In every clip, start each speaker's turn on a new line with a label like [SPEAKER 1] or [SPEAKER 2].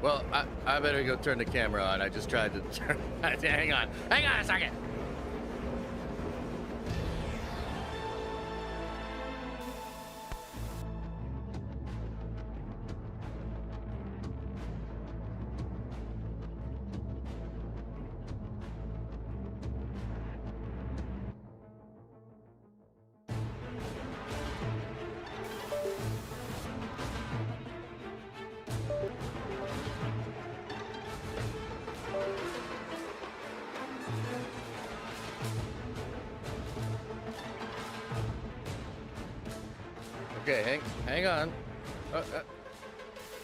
[SPEAKER 1] Well, I better go turn the camera on. I just tried to turn. Hang on a second. Okay, hang on.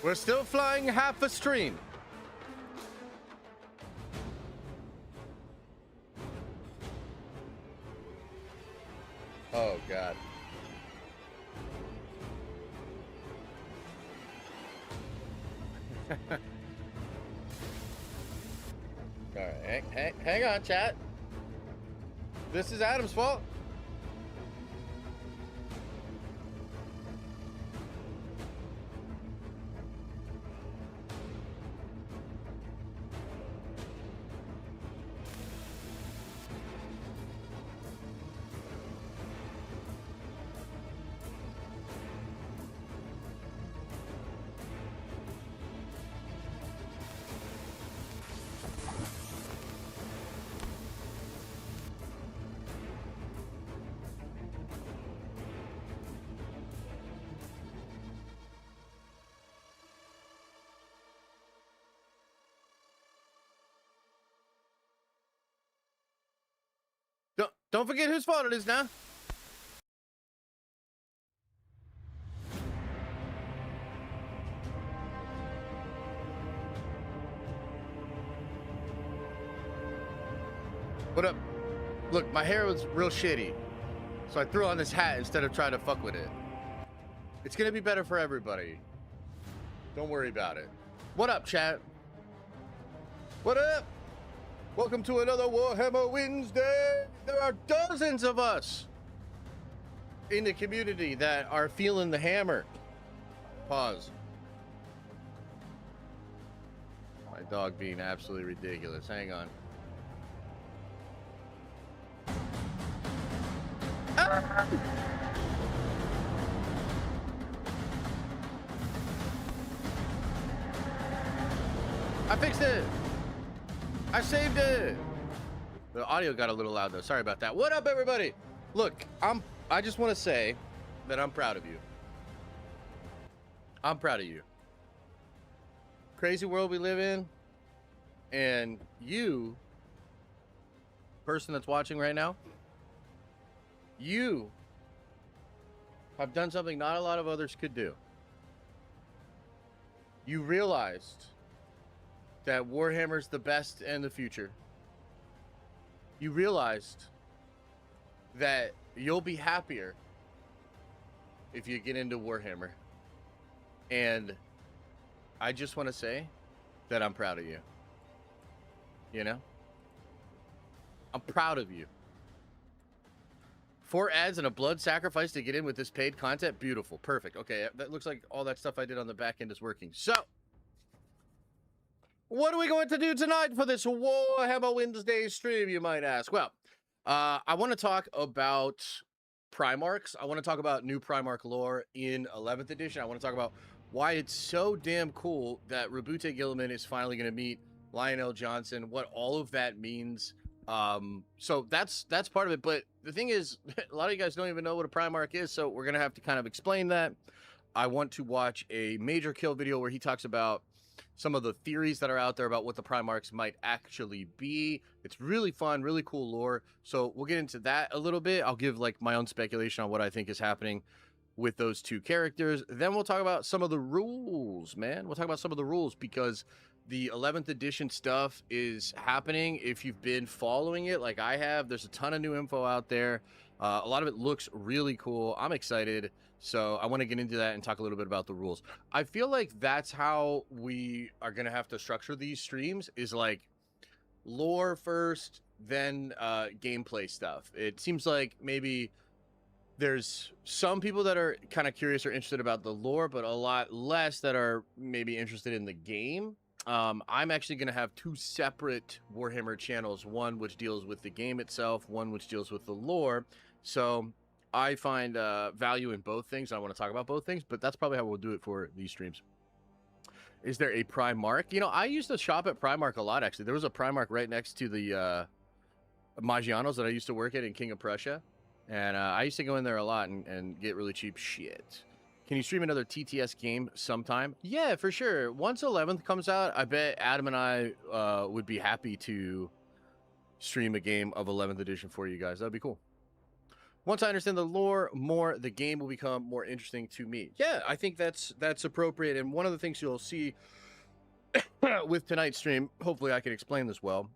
[SPEAKER 1] We're still flying half a stream. Oh, God. All right, hang on, chat. This is Adam's fault. Don't forget whose fault it is now. What up? Look, my hair was real shitty, so I threw on this hat instead of trying to fuck with it. It's gonna be better for everybody. Don't worry about it. What up, chat? What up? Welcome to another Warhammer Wednesday. There are dozens of us in the community that are feeling the hammer. Pause. My dog being absolutely ridiculous. Hang on. Ah! I fixed it. I saved it. The audio got a little loud though. Sorry about that. What up, everybody? Look, I just want to say that I'm proud of you. I'm proud of you. Crazy world we live in, and you, person that's watching right now, you have done something not a lot of others could do. You realized that Warhammer's the best in the future. You realized that you'll be happier if you get into Warhammer. And I just want to say that I'm proud of you. You know? I'm proud of you. 4 ads and a blood sacrifice to get in with this paid content. Beautiful. Perfect. Okay, that looks like all that stuff I did on the back end is working. So, what are we going to do tonight for this Warhammer Wednesday stream, you might ask? Well, I want to talk about Primarchs. I want to talk about new Primarch lore in 11th edition. I want to talk about why it's so damn cool that Rabute Gilliman is finally going to meet Lionel Johnson, what all of that means. So that's part of it. But the thing is, a lot of you guys don't even know what a Primarch is, so we're going to have to kind of explain that. I want to watch a Major Kill video where he talks about some of the theories that are out there about what the Primarchs might actually be. It's really fun, really cool lore. So we'll get into that a little bit. I'll give like my own speculation on what I think is happening with those two characters. Then we'll talk about some of the rules, man. We'll talk about some of the rules because the 11th edition stuff is happening. If you've been following it like I have, there's a ton of new info out there. A lot of it looks really cool. I'm excited. So I want to get into that and talk a little bit about the rules. I feel like that's how we are going to have to structure these streams, is like lore first, then gameplay stuff. It seems like maybe there's some people that are kind of curious or interested about the lore, but a lot less that are maybe interested in the game. I'm actually going to have 2 separate Warhammer channels, one which deals with the game itself, one which deals with the lore. So I find value in both things. I want to talk about both things, but that's probably how we'll do it for these streams. Is there a Primarch? You know, I used to shop at Primarch a lot, actually. There was a Primarch right next to the Maggiano's that I used to work at in King of Prussia. And I used to go in there a lot and get really cheap shit. Can you stream another TTS game sometime? Yeah, for sure. Once 11th comes out, I bet Adam and I would be happy to stream a game of 11th edition for you guys. That'd be cool. Once I understand the lore more, the game will become more interesting to me. Yeah, I think that's appropriate. And one of the things you'll see with tonight's stream, hopefully I can explain this well,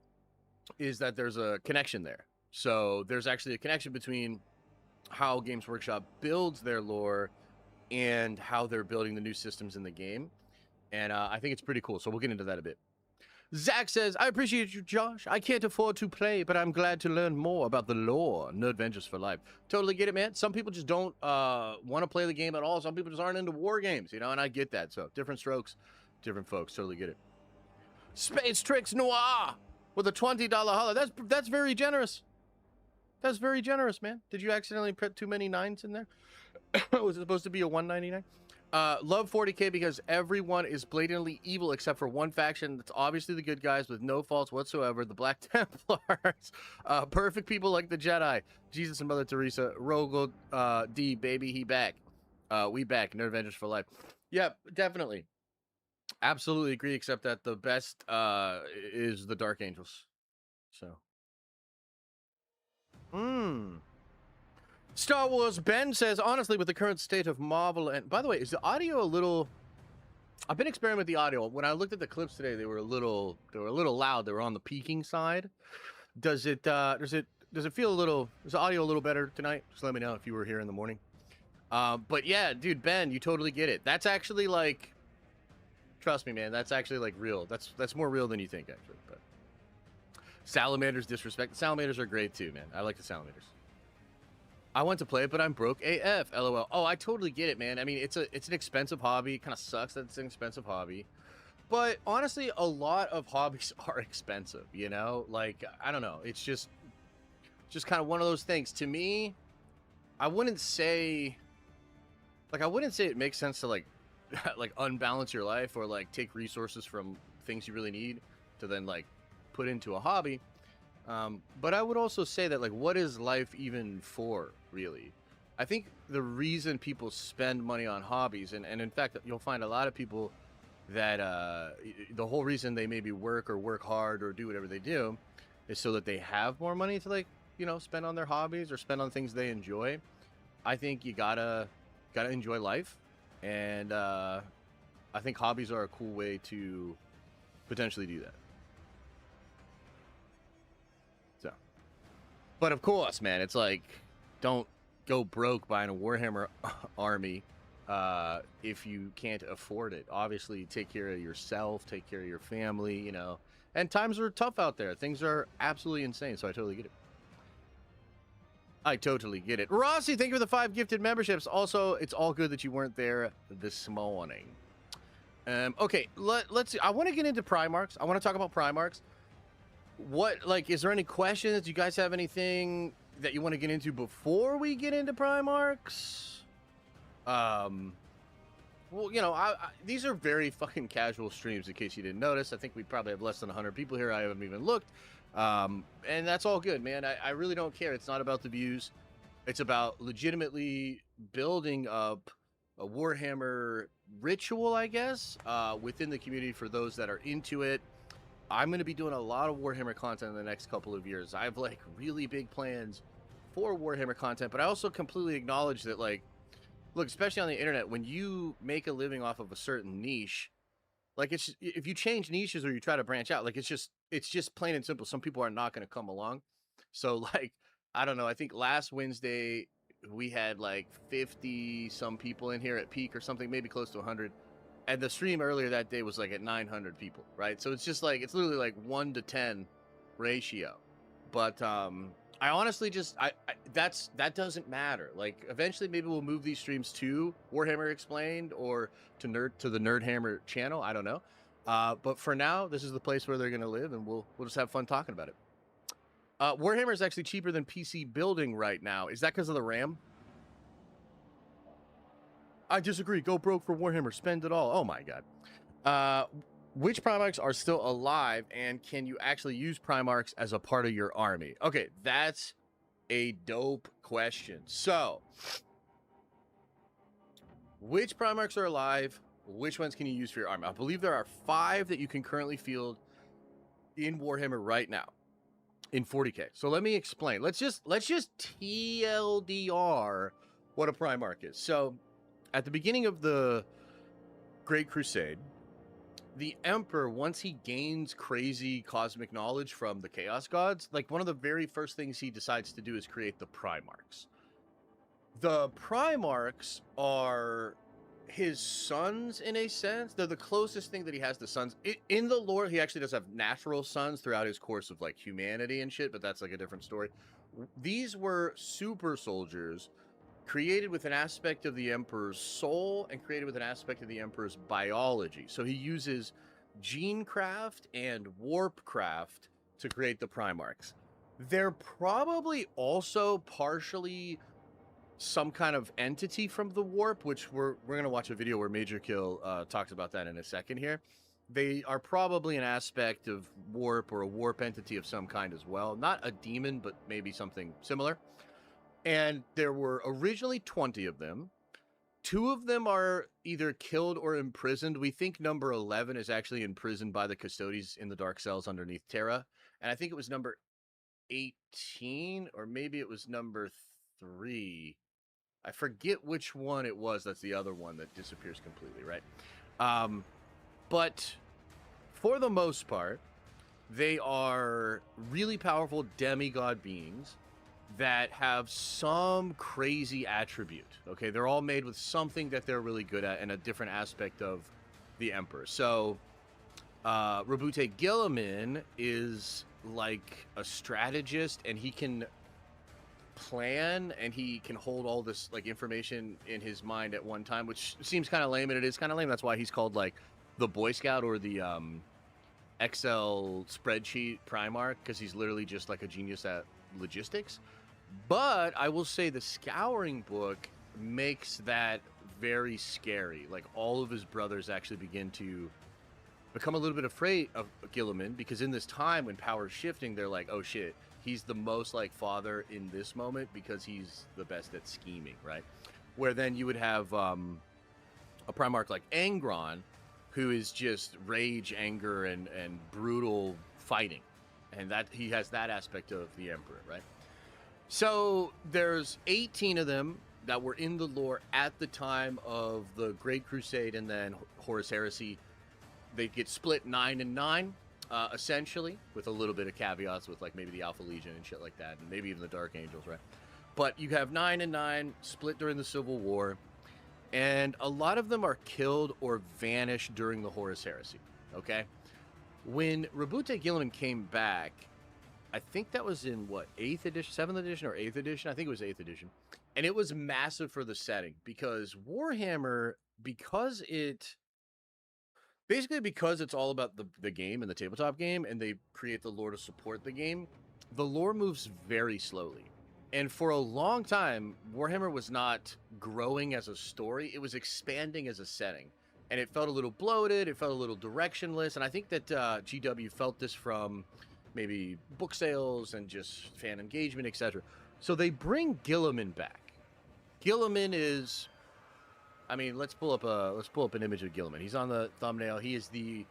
[SPEAKER 1] is that there's a connection there. So there's actually a connection between how Games Workshop builds their lore and how they're building the new systems in the game. And I think it's pretty cool. So we'll get into that a bit. Zach says, I appreciate you, Josh. I can't afford to play, but I'm glad to learn more about the lore. Nerd Vengers for life. Totally get it, man. Some people just don't want to play the game at all. Some people just aren't into war games, you know, and I get that. So different strokes, different folks. Totally get it. Space Tricks Noir with a $20 holler. That's very generous. That's very generous, man. Did you accidentally put too many 9s in there? Was it supposed to be a 199? Love 40K because everyone is blatantly evil except for one faction that's obviously the good guys with no faults whatsoever, the Black Templars. Perfect people like the Jedi. Jesus and Mother Teresa. Rogel D, baby, he back. We back. Nerd Avengers for life. Yep, definitely. Absolutely agree, except that the best is the Dark Angels. So. Star Wars Ben says, honestly, with the current state of Marvel, and by the way, is the audio a little? I've been experimenting with the audio. When I looked at the clips today, they were a little loud. They were on the peaking side. Does it feel a little? Is the audio a little better tonight? Just let me know if you were here in the morning. But yeah, dude, Ben, you totally get it. That's actually like, trust me, man. That's actually like real. That's more real than you think, actually. But Salamanders disrespect. The Salamanders are great too, man. I like the Salamanders. I want to play it, but I'm broke AF. LOL. Oh, I totally get it, man. I mean, it's an expensive hobby. It kind of sucks that it's an expensive hobby. But honestly, a lot of hobbies are expensive, you know? Like, I don't know. It's just kind of one of those things. To me, I wouldn't say it makes sense to like like unbalance your life or like take resources from things you really need to then like put into a hobby. But I would also say that, like, what is life even for, really? I think the reason people spend money on hobbies, and in fact, you'll find a lot of people that the whole reason they maybe work hard or do whatever they do is so that they have more money to, like, you know, spend on their hobbies or spend on things they enjoy. I think you gotta enjoy life, and I think hobbies are a cool way to potentially do that. But of course, man, it's like, don't go broke buying a Warhammer army if you can't afford it. Obviously, take care of yourself, take care of your family, you know. And times are tough out there. Things are absolutely insane, so I totally get it. I totally get it. Rossi, thank you for the 5 gifted memberships. Also, it's all good that you weren't there this morning. Okay, let's see. I want to get into Primarchs. I want to talk about Primarchs. What, like, is there any questions? Do you guys have anything that you want to get into before we get into Primarchs? Well, you know, these are very fucking casual streams, in case you didn't notice. I think we probably have less than 100 people here. I haven't even looked. And that's all good, man. I really don't care. It's not about the views. It's about legitimately building up a Warhammer ritual, I guess, within the community for those that are into it. I'm going to be doing a lot of Warhammer content in the next couple of years. I have, like, really big plans for Warhammer content, but I also completely acknowledge that, like, look, especially on the internet, when you make a living off of a certain niche, like, it's, if you change niches or you try to branch out, like, it's just plain and simple. Some people are not going to come along. So, like, I don't know. I think last Wednesday we had like 50 some people in here at peak or something, maybe close to 100. And the stream earlier that day was like at 900 people, right? So it's just like, it's literally like 1 to 10 ratio. But I honestly just, that doesn't matter. Like, eventually maybe we'll move these streams to Warhammer Explained or to the Nerdhammer channel. I don't know. But for now, this is the place where they're going to live, and we'll just have fun talking about it. Warhammer is actually cheaper than PC building right now. Is that because of the RAM? I disagree. Go broke for Warhammer. Spend it all. Oh my god. Which Primarchs are still alive, and can you actually use Primarchs as a part of your army? Okay, that's a dope question. So, which Primarchs are alive? Which ones can you use for your army? I believe there are 5 that you can currently field in Warhammer right now in 40k. So let me explain. Let's just TLDR what a Primarch is. So, at the beginning of the Great Crusade, the Emperor, once he gains crazy cosmic knowledge from the Chaos Gods, like one of the very first things he decides to do is create the Primarchs. The Primarchs are his sons in a sense. They're the closest thing that he has to sons. In the lore, he actually does have natural sons throughout his course of like humanity and shit, but that's like a different story. These were super soldiers created with an aspect of the Emperor's soul and created with an aspect of the Emperor's biology. So he uses gene craft and warp craft to create the Primarchs. They're probably also partially some kind of entity from the warp, which we're going to watch a video where Major Kill talks about that in a second here. They are probably an aspect of warp or a warp entity of some kind as well. Not a demon, but maybe something similar. And there were originally 20 of them. 2 of them are either killed or imprisoned. We think number 11 is actually imprisoned by the Custodies in the Dark Cells underneath Terra. And I think it was number 18, or maybe it was number 3. I forget which one it was. That's the other one that disappears completely, right? But for the most part, they are really powerful demigod beings that have some crazy attribute. Okay, they're all made with something that they're really good at and a different aspect of the Emperor. So Rabute Gilliman is like a strategist, and he can plan and he can hold all this like information in his mind at one time, which seems kind of lame, and it is kind of lame. That's why he's called like the Boy Scout or the Excel spreadsheet Primarch, because he's literally just like a genius at logistics. But I will say the Scouring book makes that very scary. Like all of his brothers actually begin to become a little bit afraid of Gilliman, because in this time when power's shifting, they're like, oh shit, he's the most like father in this moment because he's the best at scheming, right? Where then you would have a Primarch like Angron, who is just rage, anger, and brutal fighting. And that he has that aspect of the Emperor, right? So there's 18 of them that were in the lore at the time of the Great Crusade and then Horus Heresy. They get split 9 and 9, essentially, with a little bit of caveats with like maybe the Alpha Legion and shit like that, and maybe even the Dark Angels, right? But you have 9 and 9 split during the Civil War, and a lot of them are killed or vanished during the Horus Heresy, okay? When Rabute Gilliman came back, I think that was in, what, 8th edition, 7th edition, or 8th edition? I think it was 8th edition. And it was massive for the setting, because Warhammer, because it's all about the game and the tabletop game, and they create the lore to support the game, the lore moves very slowly. And for a long time, Warhammer was not growing as a story. It was expanding as a setting. And it felt a little bloated. It felt a little directionless. And I think that GW felt this from maybe book sales and just fan engagement, etc. So they bring Gilliman back. Gilliman is, I mean, let's pull up an image of Gilliman. He's on the thumbnail. He is the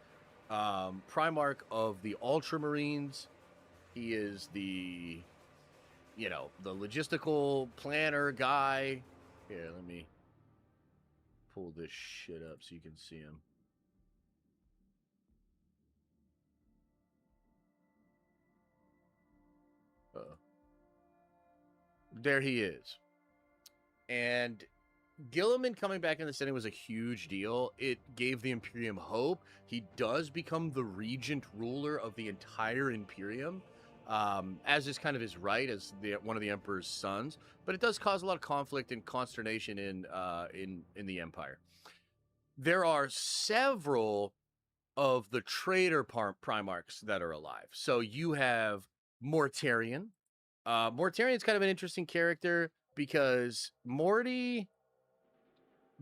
[SPEAKER 1] Primarch of the Ultramarines. He is the, the logistical planner guy. Here, let me pull this shit up so you can see him. There he is. And Gilliman coming back in the setting was a huge deal. It gave the Imperium hope. He does become the regent ruler of the entire Imperium, as is kind of his right as one of the Emperor's sons. But it does cause a lot of conflict and consternation in the Empire. There are several of the traitor Primarchs that are alive. So you have Mortarion. Mortarion's kind of an interesting character because Morty,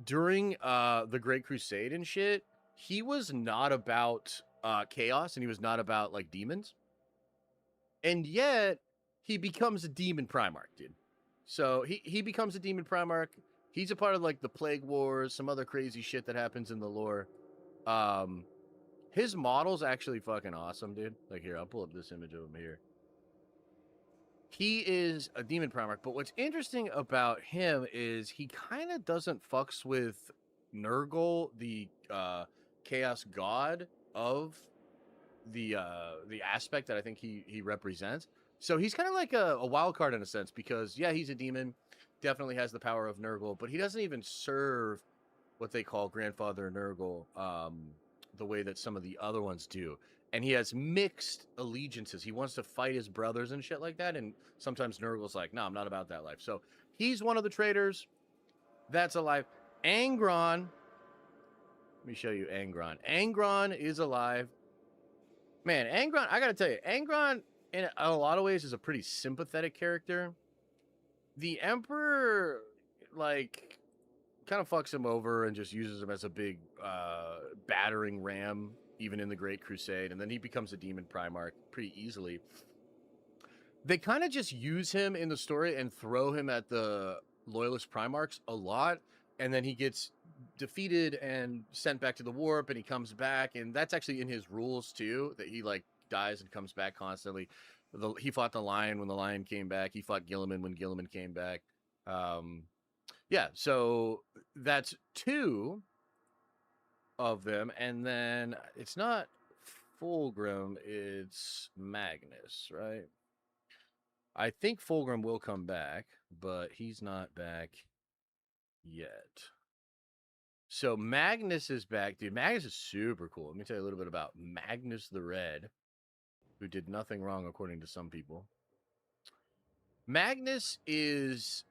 [SPEAKER 1] during the Great Crusade and shit, he was not about chaos, and he was not about like demons. And yet he becomes a demon Primarch, dude. So he becomes a demon Primarch. He's a part of like the Plague Wars, some other crazy shit that happens in the lore. His model's actually fucking awesome, dude. Like, here, I'll pull up this image of him here. He is a demon Primarch, but what's interesting about him is he kind of doesn't fucks with Nurgle, the chaos god of the aspect that I think he represents. So he's kind of like a wild card in a sense, because yeah, he's a demon, definitely has the power of Nurgle, but he doesn't even serve what they call Grandfather Nurgle the way that some of the other ones do. And he has mixed allegiances. He wants to fight his brothers and shit like that, and sometimes Nurgle's like, no, I'm not about that life. So he's one of the traitors that's alive. Angron, let me show you Angron. Angron is alive. Man, Angron, I gotta tell you, Angron in a lot of ways is a pretty sympathetic character. The Emperor, like, kind of fucks him over and just uses him as a big battering ram, even in the Great Crusade, and then he becomes a demon Primarch pretty easily. They kind of just use him in the story and throw him at the Loyalist Primarchs a lot, and then he gets defeated and sent back to the warp, and he comes back, and that's actually in his rules too, that he like dies and comes back constantly. He fought the Lion when the Lion came back. He fought Gilliman when Gilliman came back. Yeah, so that's 2 of them, and then it's not Fulgrim, it's Magnus, right? I think Fulgrim will come back, but he's not back yet. So Magnus is back. Dude, Magnus is super cool. Let me tell you a little bit about Magnus the Red, who did nothing wrong according to some people. Magnus is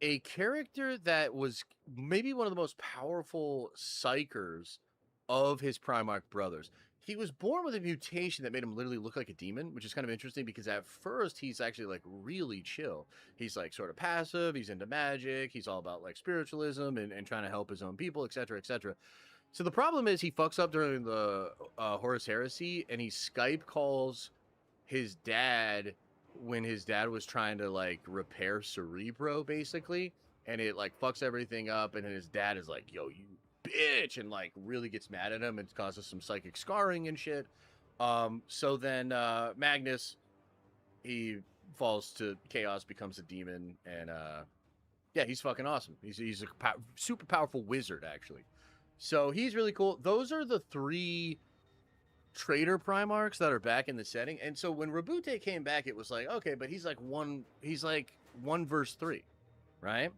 [SPEAKER 1] a character that was maybe one of the most powerful psychers of his Primarch brothers. He was born with a mutation that made him literally look like a demon, which is kind of interesting because at first he's actually like really chill. He's like sort of passive. He's into magic. He's all about like spiritualism and trying to help his own people, etc., etc. So the problem is he fucks up during the Horus Heresy, and he Skype calls his dad when his dad was trying to like repair Cerebro, basically, and it like fucks everything up, and then his dad is like, yo, you bitch, and like really gets mad at him and causes some psychic scarring and shit. So then Magnus, he falls to chaos, becomes a demon, and yeah, he's fucking awesome. He's a super powerful wizard, actually. So he's really cool. Those are the 3 traitor Primarchs that are back in the setting. And so when Rabute came back, it was like, okay, but he's like 1 verse 3, right?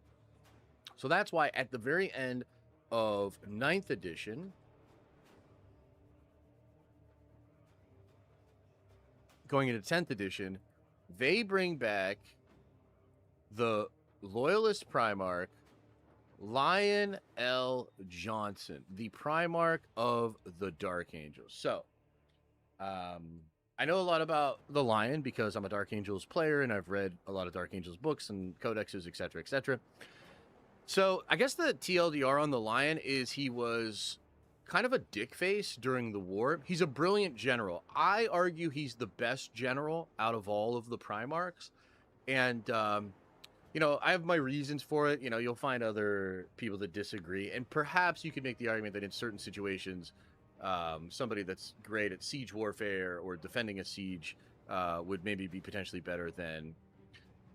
[SPEAKER 1] So that's why at the very end of 9th edition, going into 10th edition, they bring back the Loyalist Primarch, Lion L. Johnson, the Primarch of the Dark Angels. So, I know a lot about the Lion because I'm a Dark Angels player, and I've read a lot of Dark Angels books and codexes, etc., etc. So, I guess the TLDR on the Lion is he was kind of a dick face during the war. He's a brilliant general. I argue he's the best general out of all of the Primarchs. And, you know, I have my reasons for it. You know, you'll find other people that disagree. And perhaps you could make the argument that in certain situations, somebody that's great at siege warfare or defending a siege would maybe be potentially better than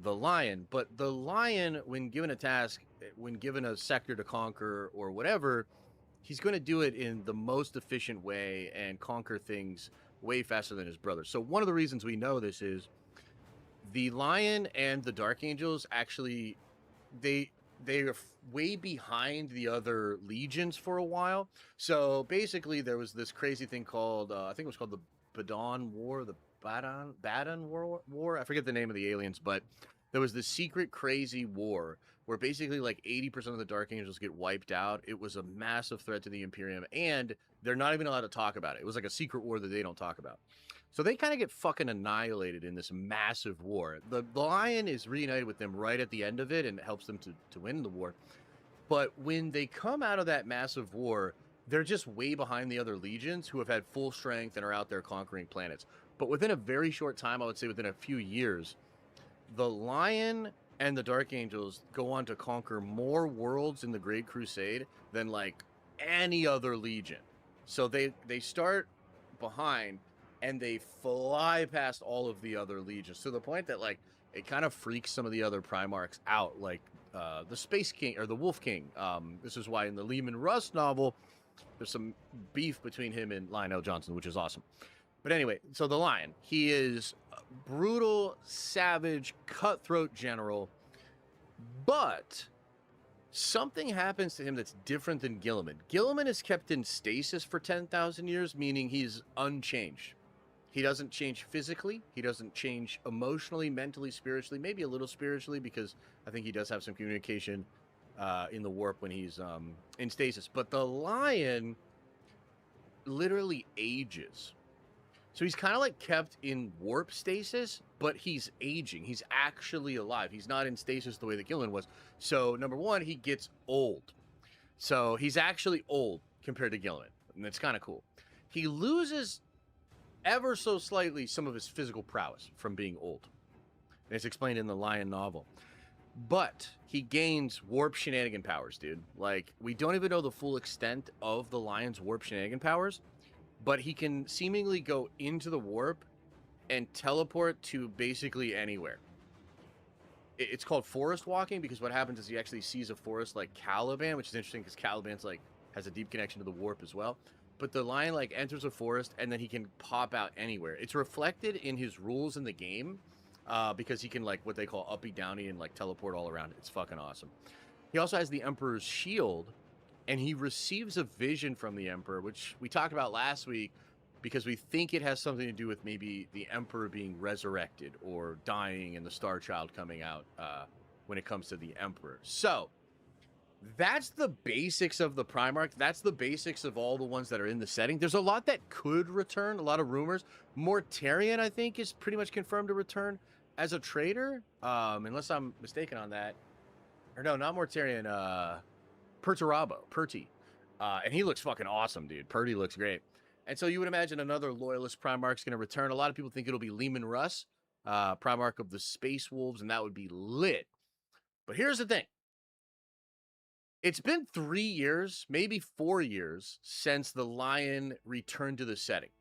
[SPEAKER 1] the Lion. But the Lion, when given a task, when given a sector to conquer or whatever, he's going to do it in the most efficient way and conquer things way faster than his brother. So one of the reasons we know this is the Lion and the Dark Angels actually, they are way behind the other legions for a while. So basically there was this crazy thing called, I think it was called the Badon War, the Badon War. I forget the name of the aliens, but there was this secret crazy war where basically like 80% of the Dark Angels get wiped out. It was a massive threat to the Imperium, and they're not even allowed to talk about it. It was like a secret war that they don't talk about. So they kind of get fucking annihilated in this massive war. The Lion is reunited with them right at the end of it and helps them to win the war. But when they come out of that massive war, they're just way behind the other legions who have had full strength and are out there conquering planets. But within a very short time, I would say within a few years, the Lion and the Dark Angels go on to conquer more worlds in the Great Crusade than like any other legion. So they start behind and they fly past all of the other legions to the point that like it kind of freaks some of the other Primarchs out, like the Space King or the Wolf King. This is why in the Lehman Russ novel, there's some beef between him and Lionel Johnson, which is awesome. But anyway, so the Lion, he is a brutal, savage, cutthroat general, but something happens to him that's different than Gilliman. Gilliman is kept in stasis for 10,000 years, meaning he's unchanged. He doesn't change physically. He doesn't change emotionally, mentally, spiritually, maybe a little spiritually, because I think he does have some communication in the warp when he's in stasis. But the Lion literally ages. So he's kind of like kept in warp stasis, but he's aging. He's actually alive. He's not in stasis the way that Gilliman was. So number one, he gets old. So he's actually old compared to Gilliman, and it's kind of cool. He loses ever so slightly some of his physical prowess from being old. And it's explained in the Lion novel. But he gains warp shenanigan powers, dude. Like, we don't even know the full extent of the Lion's warp shenanigan powers, but he can seemingly go into the warp and teleport to basically anywhere. It's called forest walking because what happens is he actually sees a forest like Caliban, which is interesting because Caliban's like has a deep connection to the warp as well. But the Lion like enters a forest and then he can pop out anywhere. It's reflected in his rules in the game because he can like what they call uppy downy and like teleport all around. It's fucking awesome. He also has the Emperor's shield, and he receives a vision from the Emperor, which we talked about last week because we think it has something to do with maybe the Emperor being resurrected or dying and the Star Child coming out when it comes to the Emperor. So that's the basics of the Primarch. That's the basics of all the ones that are in the setting. There's a lot that could return, a lot of rumors. Mortarion, I think, is pretty much confirmed to return as a traitor, unless I'm mistaken on that. Or no, not Mortarion, Perty. And he looks fucking awesome, dude. Perty looks great. And so you would imagine another loyalist Primarch's going to return. A lot of people think it'll be Lehman Russ, Primarch of the Space Wolves, and that would be lit. But here's the thing. It's been 3 years, maybe 4 years, since the Lion returned to the setting.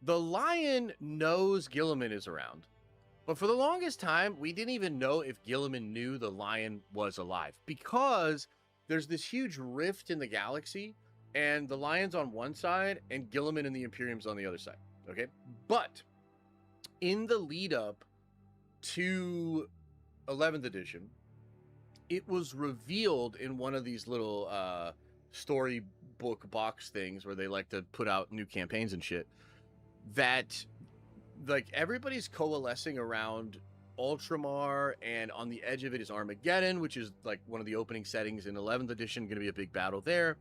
[SPEAKER 1] The Lion knows Gilliman is around, but for the longest time, we didn't even know if Gilliman knew the Lion was alive because there's this huge rift in the galaxy, and the Lion's on one side, and Gilliman and the Imperium's on the other side, okay? But in the lead up to 11th edition, it was revealed in one of these little storybook box things where they like to put out new campaigns and shit that like everybody's coalescing around Ultramar, and on the edge of it is Armageddon, which is like one of the opening settings in 11th edition, going to be a big battle there.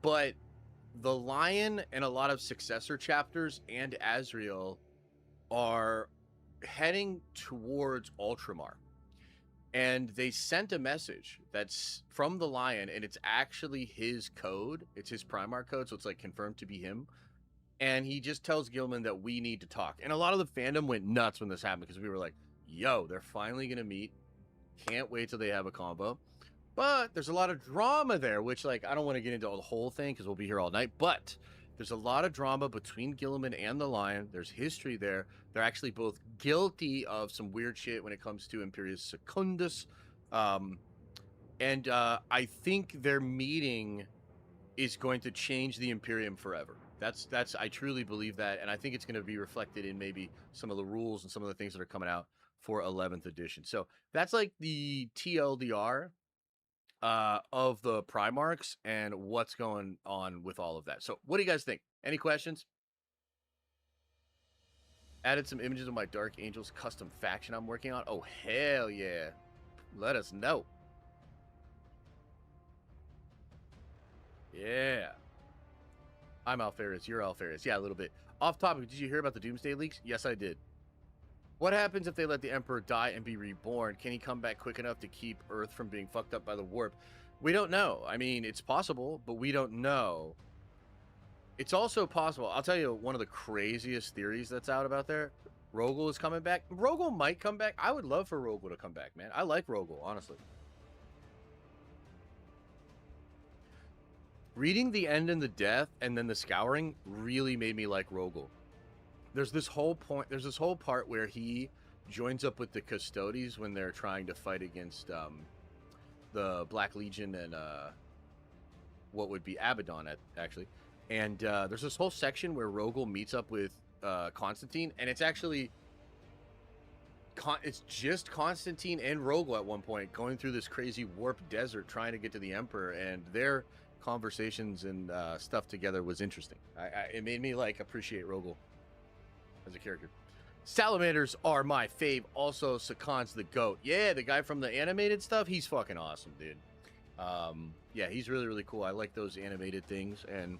[SPEAKER 1] But the Lion and a lot of successor chapters and Azrael are heading towards Ultramar. And they sent a message that's from the Lion, and it's actually his code. It's his Primarch code, so it's like confirmed to be him. And he just tells Gilliman that we need to talk. And a lot of the fandom went nuts when this happened because we were like, yo, they're finally going to meet. Can't wait till they have a combo. But there's a lot of drama there, which like I don't want to get into the whole thing because we'll be here all night. But there's a lot of drama between Gilliman and the Lion. There's history there. They're actually both guilty of some weird shit when it comes to Imperius Secundus. And I think their meeting is going to change the Imperium forever. That's I truly believe that, and I think it's going to be reflected in maybe some of the rules and some of the things that are coming out for 11th edition. So that's like the TLDR of the Primarchs and what's going on with all of that. So what do you guys think? Any questions? Added some images of my Dark Angels custom faction I'm working on. Oh, hell yeah. Let us know. Yeah. I'm Alferis. You're Alferis. Yeah, a little bit. Off topic, did you hear about the Doomsday leaks? Yes, I did. What happens if they let the Emperor die and be reborn? Can he come back quick enough to keep Earth from being fucked up by the warp? We don't know. I mean, it's possible, but we don't know. It's also possible. I'll tell you one of the craziest theories that's out about there. Rogel is coming back. Rogel might come back. I would love for Rogel to come back, man. I like Rogel, honestly. Reading The End and the Death and then The Scouring really made me like Rogel. There's this whole part where he joins up with the Custodes when they're trying to fight against the Black Legion and what would be Abaddon, actually. And there's this whole section where Rogel meets up with Constantine, and it's actually it's just Constantine and Rogel at one point going through this crazy warp desert trying to get to the Emperor, and their conversations and stuff together was interesting. It made me like appreciate Rogel as a character. Salamanders are my fave. Also, Sakan's the GOAT. Yeah, the guy from the animated stuff, he's fucking awesome, dude. Yeah, he's really, really cool. I like those animated things, and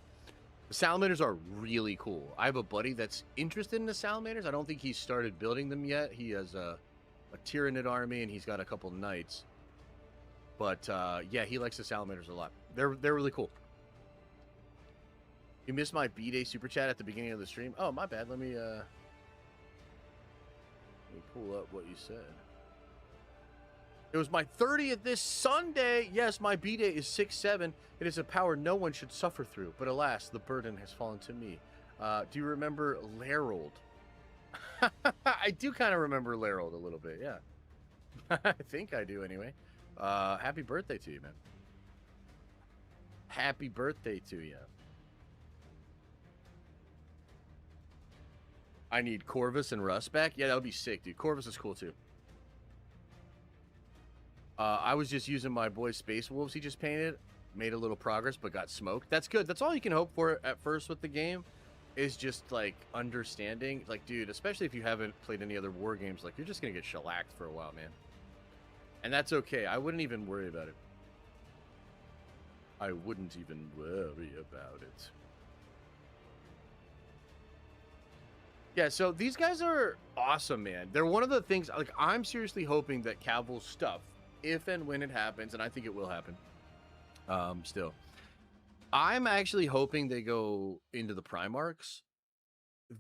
[SPEAKER 1] the Salamanders are really cool. I have a buddy that's interested in the Salamanders. I don't think he's started building them yet. He has a Tyranid army, and he's got a couple knights. But, yeah, he likes the Salamanders a lot. They're really cool. You missed my B-Day Super Chat at the beginning of the stream? Oh, my bad. Let me pull up what you said. It was my 30th this Sunday. Yes, my B-Day is 6/7. It is a power no one should suffer through. But alas, the burden has fallen to me. Do you remember Larold? I do kind of remember Larold a little bit, yeah. I think I do anyway. Happy birthday to you, man. Happy birthday to you. I need Corvus and Russ back. Yeah, that would be sick, dude. Corvus is cool, too. I was just using my boy Space Wolves he just painted. Made a little progress, but got smoked. That's good. That's all you can hope for at first with the game. Is just, like, understanding. Like, dude, especially if you haven't played any other war games, like, you're just going to get shellacked for a while, man. And that's okay. I wouldn't even worry about it. I wouldn't even worry about it. Yeah, so these guys are awesome, man. They're one of the things, like, I'm seriously hoping that Caval's stuff, if and when it happens, and I think it will happen, still. I'm actually hoping they go into the Primarchs.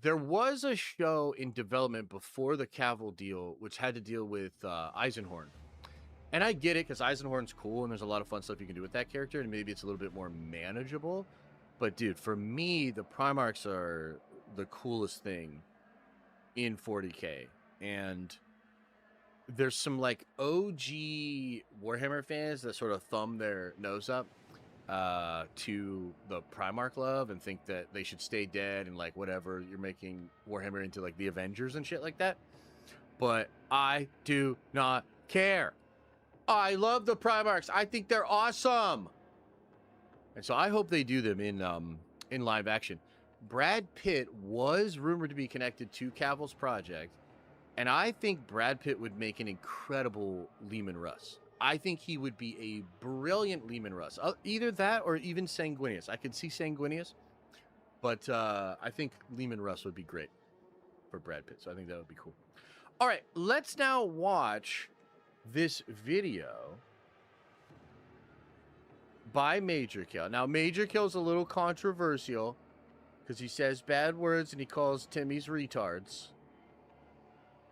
[SPEAKER 1] There was a show in development before the Cavill deal, which had to deal with Eisenhorn. And I get it, because Eisenhorn's cool, and there's a lot of fun stuff you can do with that character, and maybe it's a little bit more manageable. But, dude, for me, the Primarchs are the coolest thing in 40K. And there's some, like, OG Warhammer fans that sort of thumb their nose up to the Primarch love and think that they should stay dead and, like, whatever. You're making Warhammer into, like, the Avengers and shit like that. But I do not care. I love the Primarchs. I think they're awesome. And so I hope they do them in live action. Brad Pitt was rumored to be connected to Cavill's project, and I think Brad Pitt would make an incredible Leman Russ. I think he would be a brilliant Leman Russ. Either that or even Sanguinius. I could see Sanguinius, but I think Leman Russ would be great for Brad Pitt, so I think that would be cool. All right, let's now watch this video by Major Kill. Now, Major Kill's a little controversial because he says bad words and he calls Timmy's retards.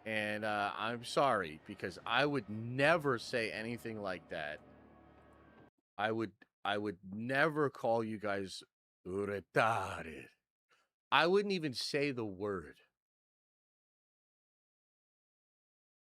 [SPEAKER 1] And I'm sorry, because I would never say anything like that. I would never call you guys retarded. I wouldn't even say the word.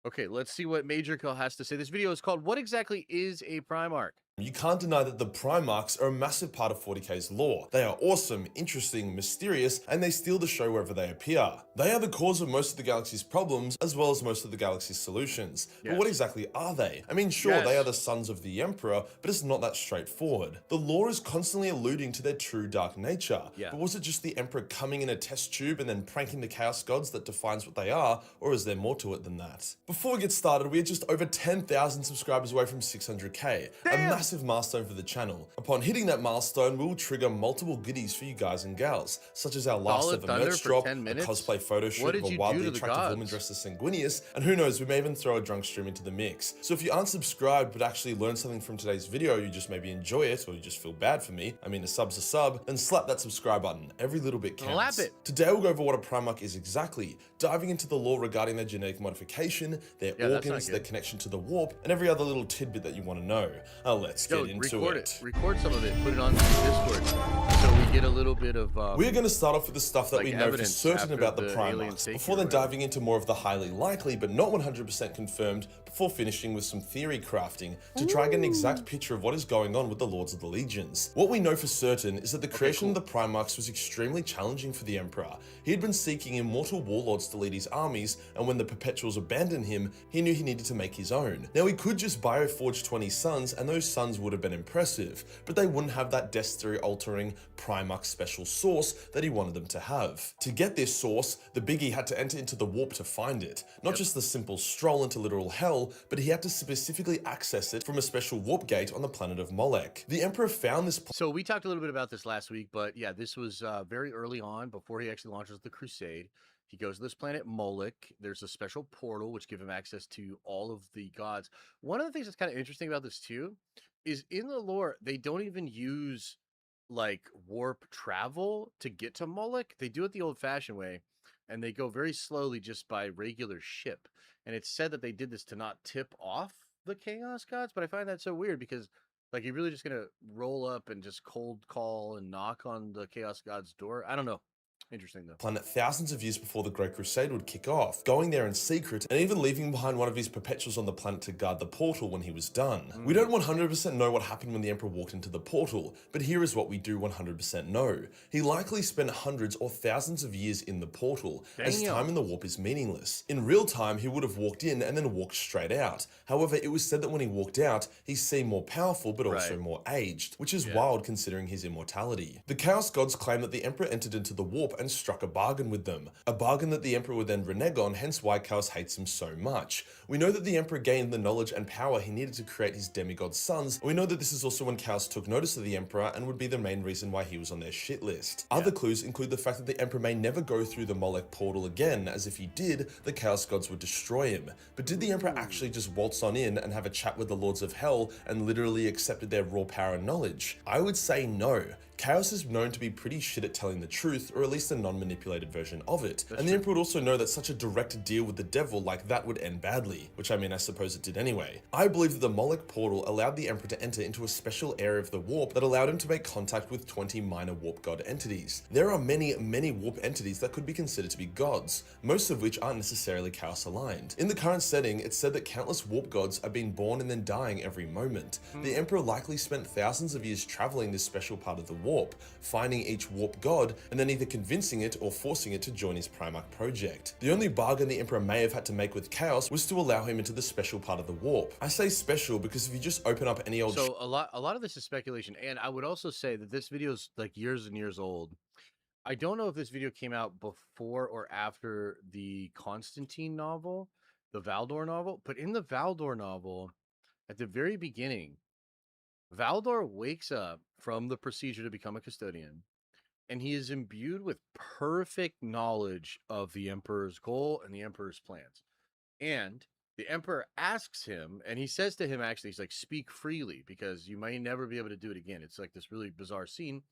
[SPEAKER 1] Okay, let's see what Major Kill has to say. This video is called, What Exactly is a Primarch?
[SPEAKER 2] You can't deny that the Primarchs are a massive part of 40k's lore. They are awesome, interesting, mysterious, and they steal the show wherever they appear. They are the cause of most of the galaxy's problems, as well as most of the galaxy's solutions. But what
[SPEAKER 1] Yes.
[SPEAKER 2] exactly are they? I mean, sure, they are
[SPEAKER 1] Yes.
[SPEAKER 2] the sons of the Emperor, but it's not that straightforward. The lore is constantly alluding to their true dark nature,
[SPEAKER 1] Yeah.
[SPEAKER 2] but was it just the Emperor coming in a test tube and then pranking the Chaos Gods that defines what they are, or is there more to it than that? Before we get started, we are just over 10,000 subscribers away from 600k, a
[SPEAKER 1] Damn!
[SPEAKER 2] massive milestone for the channel. Upon hitting that milestone, we will trigger multiple goodies for you guys and gals, such as our last
[SPEAKER 1] Solid
[SPEAKER 2] ever
[SPEAKER 1] Thunder
[SPEAKER 2] merch
[SPEAKER 1] for
[SPEAKER 2] drop,
[SPEAKER 1] 10
[SPEAKER 2] a
[SPEAKER 1] minutes?
[SPEAKER 2] cosplay photo shoot
[SPEAKER 1] What
[SPEAKER 2] of
[SPEAKER 1] did
[SPEAKER 2] a
[SPEAKER 1] you do
[SPEAKER 2] wildly
[SPEAKER 1] to the
[SPEAKER 2] attractive woman
[SPEAKER 1] gods?
[SPEAKER 2] dressed as Sanguinius, and who knows, we may even throw a drunk stream into the mix. So if you aren't subscribed but actually learned something from today's video, you just maybe enjoy it, or you just feel bad for me, I mean a sub's a sub, then slap that subscribe button. Every little bit counts.
[SPEAKER 1] Slap it.
[SPEAKER 2] Today we'll go over what a Primarch is exactly, diving into the lore regarding their genetic modification, their
[SPEAKER 1] Yeah, that's not
[SPEAKER 2] organs, their
[SPEAKER 1] good.
[SPEAKER 2] connection to the warp, and every other little tidbit that you want to know. Now let's
[SPEAKER 1] Yo,
[SPEAKER 2] get into
[SPEAKER 1] record
[SPEAKER 2] it.
[SPEAKER 1] Record some of it. Put it on Discord so we get a little bit of.
[SPEAKER 2] We're going to start off with the stuff that
[SPEAKER 1] like
[SPEAKER 2] we know for
[SPEAKER 1] evidence
[SPEAKER 2] certain
[SPEAKER 1] after
[SPEAKER 2] about the
[SPEAKER 1] the alien
[SPEAKER 2] Primarchs,
[SPEAKER 1] safety
[SPEAKER 2] before
[SPEAKER 1] or
[SPEAKER 2] then
[SPEAKER 1] whatever.
[SPEAKER 2] diving into more of the highly likely but not 100% confirmed, before finishing with some theory crafting to try and get an exact picture of what is going on with the Lords of the Legions. What we know for certain is that the creation of the Primarchs was extremely challenging for the Emperor. He had been seeking immortal warlords to lead his armies, and when the Perpetuals abandoned him, he knew he needed to make his own. Now he could just bioforge 20 sons, and those sons would have been impressive, but they wouldn't have that destiny-altering Primarch special source that he wanted them to have. To get this source, the Biggie had to enter into the warp to find it. Not just the simple stroll into literal hell, but he had to specifically access it from a special warp gate on the planet of Molech. The Emperor found this
[SPEAKER 1] So we talked a little bit about this last week, but yeah, this was very early on before he actually launches the Crusade. He goes to this planet Moloch. There's a special portal which give him access to all of the gods. One of the things that's kind of interesting about this too is in the lore they don't even use like warp travel to get to Moloch. They do it the old-fashioned way, and they go very slowly just by regular ship. And it's said that they did this to not tip off the Chaos Gods, but I find that so weird because like you're really just gonna roll up and just cold call and knock on the Chaos God's door. I don't know. Interesting though.
[SPEAKER 2] planet thousands of years before the Great Crusade would kick off, going there in secret and even leaving behind one of his perpetuals on the planet to guard the portal when he was done. We don't 100% know what happened when the Emperor walked into the portal, but here is what we do 100% know. He likely spent hundreds or thousands of years in the portal, as
[SPEAKER 1] Damn.
[SPEAKER 2] time in the warp is meaningless. In real time, he would have walked in and then walked straight out. However, it was said that when he walked out, he seemed more powerful but also
[SPEAKER 1] Right.
[SPEAKER 2] more aged, which is
[SPEAKER 1] Yeah.
[SPEAKER 2] wild considering his immortality. The Chaos Gods claim that the Emperor entered into the warp and struck a bargain with them. A bargain that the Emperor would then renege on, hence why Chaos hates him so much. We know that the Emperor gained the knowledge and power he needed to create his demigod sons, and we know that this is also when Chaos took notice of the Emperor and would be the main reason why he was on their shit list. Other clues include the fact that the Emperor may never go through the Molech portal again, as if he did, the Chaos Gods would destroy him. But did the Emperor actually just waltz on in and have a chat with the Lords of Hell and literally accepted their raw power and knowledge? I would say no. Chaos is known to be pretty shit at telling the truth, or at least a non-manipulated version of it. And the Emperor would also know that such a direct deal with the devil like that would end badly, which I mean I suppose it did anyway. I believe that the Molech portal allowed the Emperor to enter into a special area of the warp that allowed him to make contact with 20 minor warp god entities. There are many warp entities that could be considered to be gods, most of which aren't necessarily Chaos aligned. In the current setting, it's said that countless warp gods are being born and then dying every moment. The Emperor likely spent thousands of years traveling this special part of the warp, finding each warp god, and then either convincing it or forcing it to join his Primarch project. The only bargain the Emperor may have had to make with Chaos was to allow him into the special part of the warp. I say special because if you just open up any old
[SPEAKER 1] So a lot of this is speculation, and I would also say that this video is like years and years old. I don't know if this video came out before or after the Constantine novel, the Valdor novel, but in the Valdor novel, at the very beginning, Valdor wakes up from the procedure to become a custodian, and he is imbued with perfect knowledge of the Emperor's goal and the Emperor's plans. And the Emperor asks him, and he says to him, actually, he's like, speak freely because you may never be able to do it again. It's like this really bizarre scene.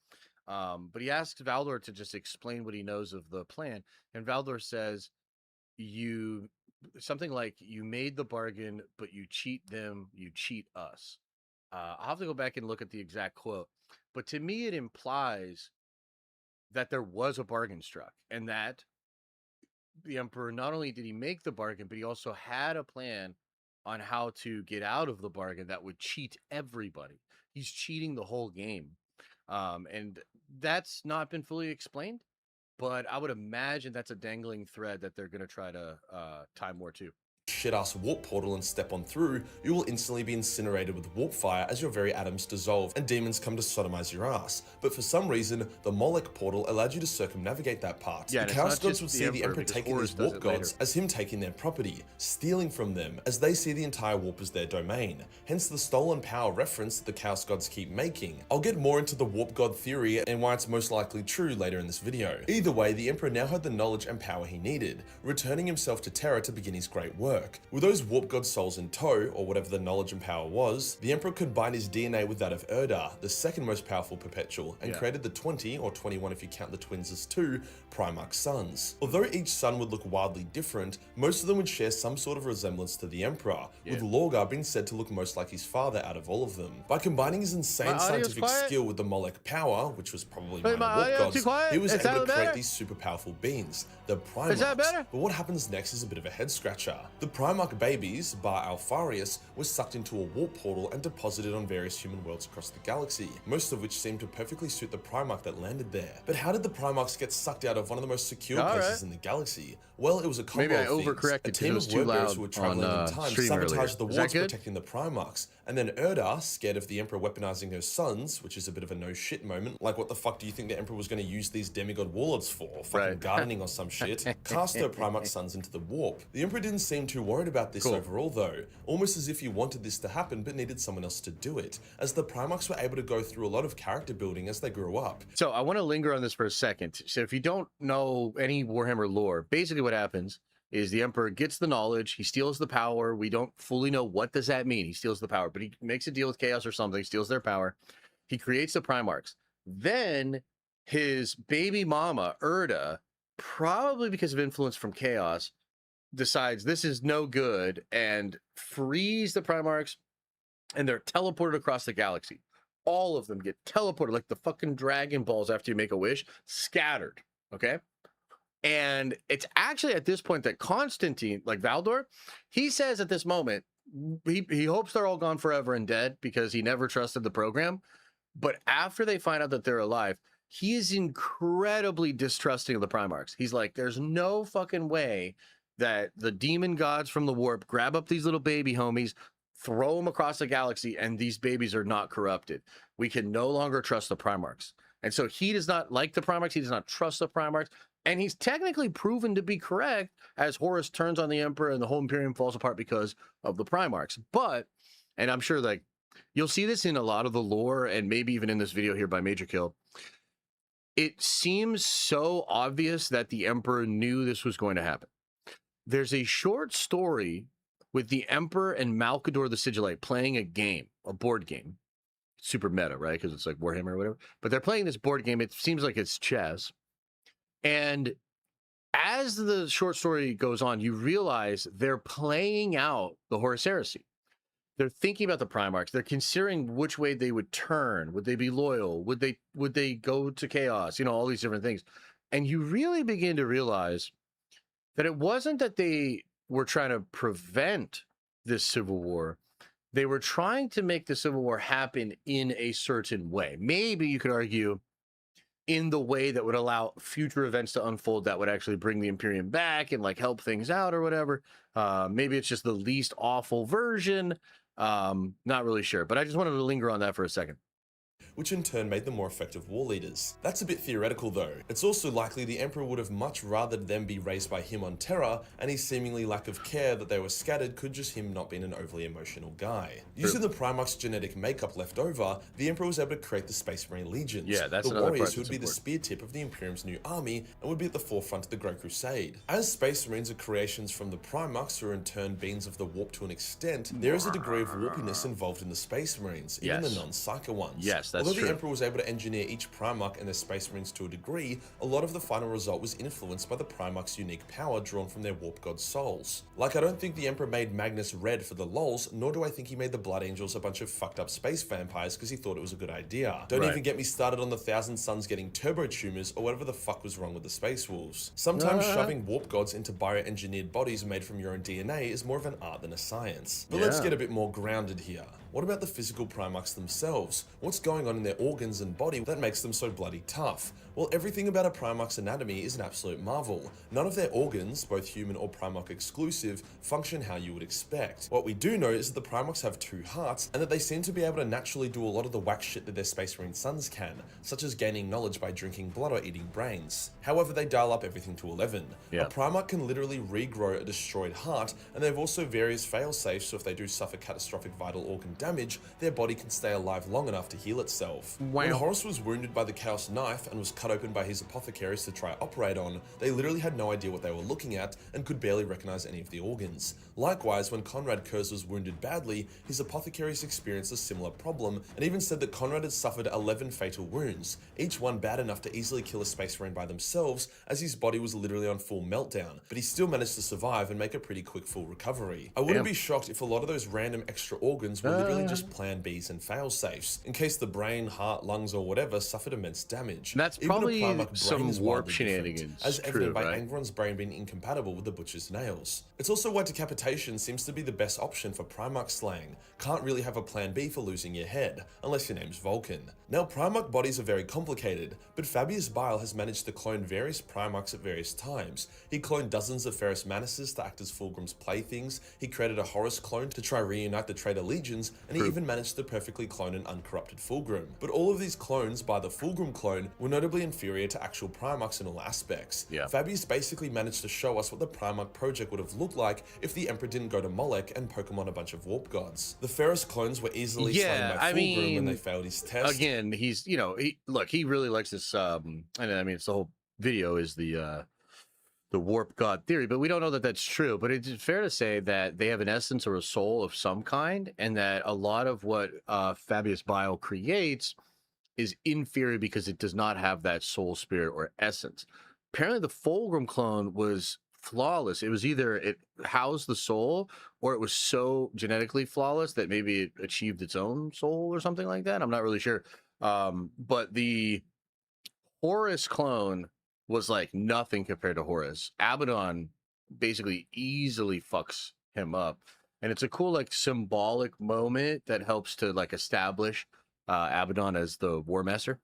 [SPEAKER 1] But he asks Valdor to just explain what he knows of the plan. And Valdor says, you something like, you made the bargain, but you cheat them, you cheat us. I'll have to go back and look at the exact quote. But to me, it implies that there was a bargain struck and that the Emperor, not only did he make the bargain, but he also had a plan on how to get out of the bargain that would cheat everybody. He's cheating the whole game. And that's not been fully explained, but I would imagine that's a dangling thread that they're going to try to tie more to.
[SPEAKER 2] Shit-ass warp portal and step on through, you will instantly be incinerated with warp fire as your very atoms dissolve and demons come to sodomize your ass. But for some reason, the Molech portal allowed you to circumnavigate that part.
[SPEAKER 1] Yeah,
[SPEAKER 2] the Chaos Gods would see the Emperor taking
[SPEAKER 1] Horus
[SPEAKER 2] these warp gods as him taking their property, stealing from them, as they see the entire warp as their domain. Hence the stolen power reference that the Chaos Gods keep making. I'll get more into the warp god theory and why it's most likely true later in this video. Either way, the Emperor now had the knowledge and power he needed, returning himself to Terra to begin his great work. With those warp god souls in tow, or whatever the knowledge and power was, the Emperor combined his DNA with that of Erdar, the second most powerful perpetual, and created the 20, or 21 if you count the twins as 2, Primarch sons. Although each son would look wildly different, most of them would share some sort of resemblance to the Emperor, with Lorgar being said to look most like his father out of all of them. By combining his insane scientific skill with the Molech power, which was probably minor warp gods, he was able to create these super powerful beings, the Primarchs.
[SPEAKER 1] Is that better?
[SPEAKER 2] But what happens next is a bit of a head scratcher. The Primarch babies, bar Alfarius, were sucked into a warp portal and deposited on various human worlds across the galaxy, most of which seemed to perfectly suit the Primarch that landed there. But how did the Primarchs get sucked out of one of the most secure places in the galaxy? Well, it was a combo of things. A team of workers who were traveling in time sabotaged the wards protecting the Primarchs, and then Erdar, scared of the Emperor weaponizing her sons, which is a bit of a no shit moment, like what the fuck do you think the Emperor was going to use these demigod warlords for? Fucking gardening or some shit. Cast her Primarch sons into the warp. The Emperor didn't seem too worried about this overall though, almost as if he wanted this to happen but needed someone else to do it, as the Primarchs were able to go through a lot of character building as they grew up.
[SPEAKER 1] So I want to linger on this for a second. So if you don't know any Warhammer lore, basically what happens is the Emperor gets the knowledge, he steals the power. We don't fully know what does that mean. He steals the power, but he makes a deal with Chaos or something, steals their power. He creates the Primarchs. Then his baby mama, Erda, probably because of influence from Chaos, decides this is no good and frees the Primarchs, and they're teleported across the galaxy. All of them get teleported like the fucking Dragon Balls after you make a wish, scattered, okay? And it's actually at this point that Constantine, like Valdor, he says at this moment, he hopes they're all gone forever and dead because he never trusted the program. But after they find out that they're alive, he is incredibly distrusting of the Primarchs. He's like, there's no fucking way that the demon gods from the warp grab up these little baby homies, throw them across the galaxy, and these babies are not corrupted. We can no longer trust the Primarchs. And so he does not like the Primarchs. He does not trust the Primarchs. And he's technically proven to be correct as Horus turns on the Emperor and the whole Imperium falls apart because of the Primarchs. But, and I'm sure like you'll see this in a lot of the lore and maybe even in this video here by Major Kill, it seems so obvious that the Emperor knew this was going to happen. There's a short story with the Emperor and Malkador the Sigillite playing a game, a board game. Super meta, right? Because it's like Warhammer or whatever. But they're playing this board game. It seems like it's chess. And as the short story goes on, you realize they're playing out the Horus Heresy. They're thinking about the Primarchs. They're considering which way they would turn. Would they be loyal? Would they go to Chaos? You know, all these different things. And you really begin to realize that it wasn't that they were trying to prevent this civil war. They were trying to make the civil war happen in a certain way. Maybe you could argue in the way that would allow future events to unfold that would actually bring the Imperium back and like help things out or whatever. Maybe it's just the least awful version. Not really sure, but I just wanted to linger on that for a second.
[SPEAKER 2] Which in turn made them more effective war leaders. That's a bit theoretical though. It's also likely the Emperor would have much rather them be raised by him on Terra, and his seemingly lack of care that they were scattered could just him not being an overly emotional guy. Using the Primarch's genetic makeup left over, the Emperor was able to create the Space Marine Legions,
[SPEAKER 1] yeah, that's
[SPEAKER 2] the warriors who would be the spear tip of the Imperium's new army and would be at the forefront of the Great Crusade. As Space Marines are creations from the Primarchs who are in turn beings of the warp to an extent, there is a degree of warpiness involved in the Space Marines, even the non-psycho ones.
[SPEAKER 1] Yes, that's
[SPEAKER 2] Although
[SPEAKER 1] true.
[SPEAKER 2] the Emperor was able to engineer each Primarch and their Space Marines to a degree, a lot of the final result was influenced by the Primarch's unique power drawn from their Warp God souls. Like, I don't think the Emperor made Magnus red for the lols, nor do I think he made the Blood Angels a bunch of fucked up space vampires because he thought it was a good idea. Don't even get me started on the Thousand Suns getting turbo tumors or whatever the fuck was wrong with the Space Wolves. Sometimes shoving Warp Gods into bioengineered bodies made from your own DNA is more of an art than a science. But let's get a bit more grounded here. What about the physical Primarchs themselves? What's going on in their organs and body that makes them so bloody tough? Well, everything about a Primarch's anatomy is an absolute marvel. None of their organs, both human or Primarch exclusive, function how you would expect. What we do know is that the Primarchs have 2 hearts, and that they seem to be able to naturally do a lot of the whack shit that their Space Marine sons can, such as gaining knowledge by drinking blood or eating brains. However, they dial up everything to 11. A Primarch can literally regrow a destroyed heart, and they have also various fail-safes, so if they do suffer catastrophic vital organ damage, their body can stay alive long enough to heal itself. When Horus was wounded by the Chaos Knife and was cut open by his apothecaries to try operate on, they literally had no idea what they were looking at and could barely recognize any of the organs. Likewise, when Conrad Kurz was wounded badly, his apothecaries experienced a similar problem and even said that Conrad had suffered 11 fatal wounds, each one bad enough to easily kill a Space Marine by themselves, as his body was literally on full meltdown, but he still managed to survive and make a pretty quick full recovery. I wouldn't be shocked if a lot of those random extra organs were literally just plan Bs and fail-safes, in case the brain, heart, lungs, or whatever suffered immense damage.
[SPEAKER 1] That's
[SPEAKER 2] Even
[SPEAKER 1] probably some warp shenanigans,
[SPEAKER 2] as evident by Angron's brain being incompatible with the Butcher's nails. It's also why decapitation seems to be the best option for Primarch slaying. Can't really have a plan B for losing your head, unless your name's Vulcan. Now, Primarch bodies are very complicated, but Fabius Bile has managed to clone various Primarchs at various times. He cloned dozens of Ferrus Manuses to act as Fulgrim's playthings, he created a Horus clone to try reunite the traitor legions, and he even managed to perfectly clone an uncorrupted Fulgrim. But all of these clones by the Fulgrim clone were notably inferior to actual Primarchs in all aspects. Fabius basically managed to show us what the Primarch project would have looked like if the Emperor didn't go to Molech and Pokemon a bunch of warp gods. The Ferrus clones were easily slain by Fulgrim when they failed his test.
[SPEAKER 1] Again, he's, you know, he really likes this, and I mean, it's the whole video is the warp god theory, but we don't know that that's true. But it's fair to say that they have an essence or a soul of some kind, and that a lot of what Fabius Bile creates is inferior because it does not have that soul, spirit, or essence. Apparently, the Fulgrim clone was flawless. It was either it housed the soul, or it was so genetically flawless that maybe it achieved its own soul or something like that. I'm not really sure. But the Horus clone was like nothing compared to Horus. Abaddon basically easily fucks him up, and it's a cool like symbolic moment that helps to like establish Abaddon as the War Master.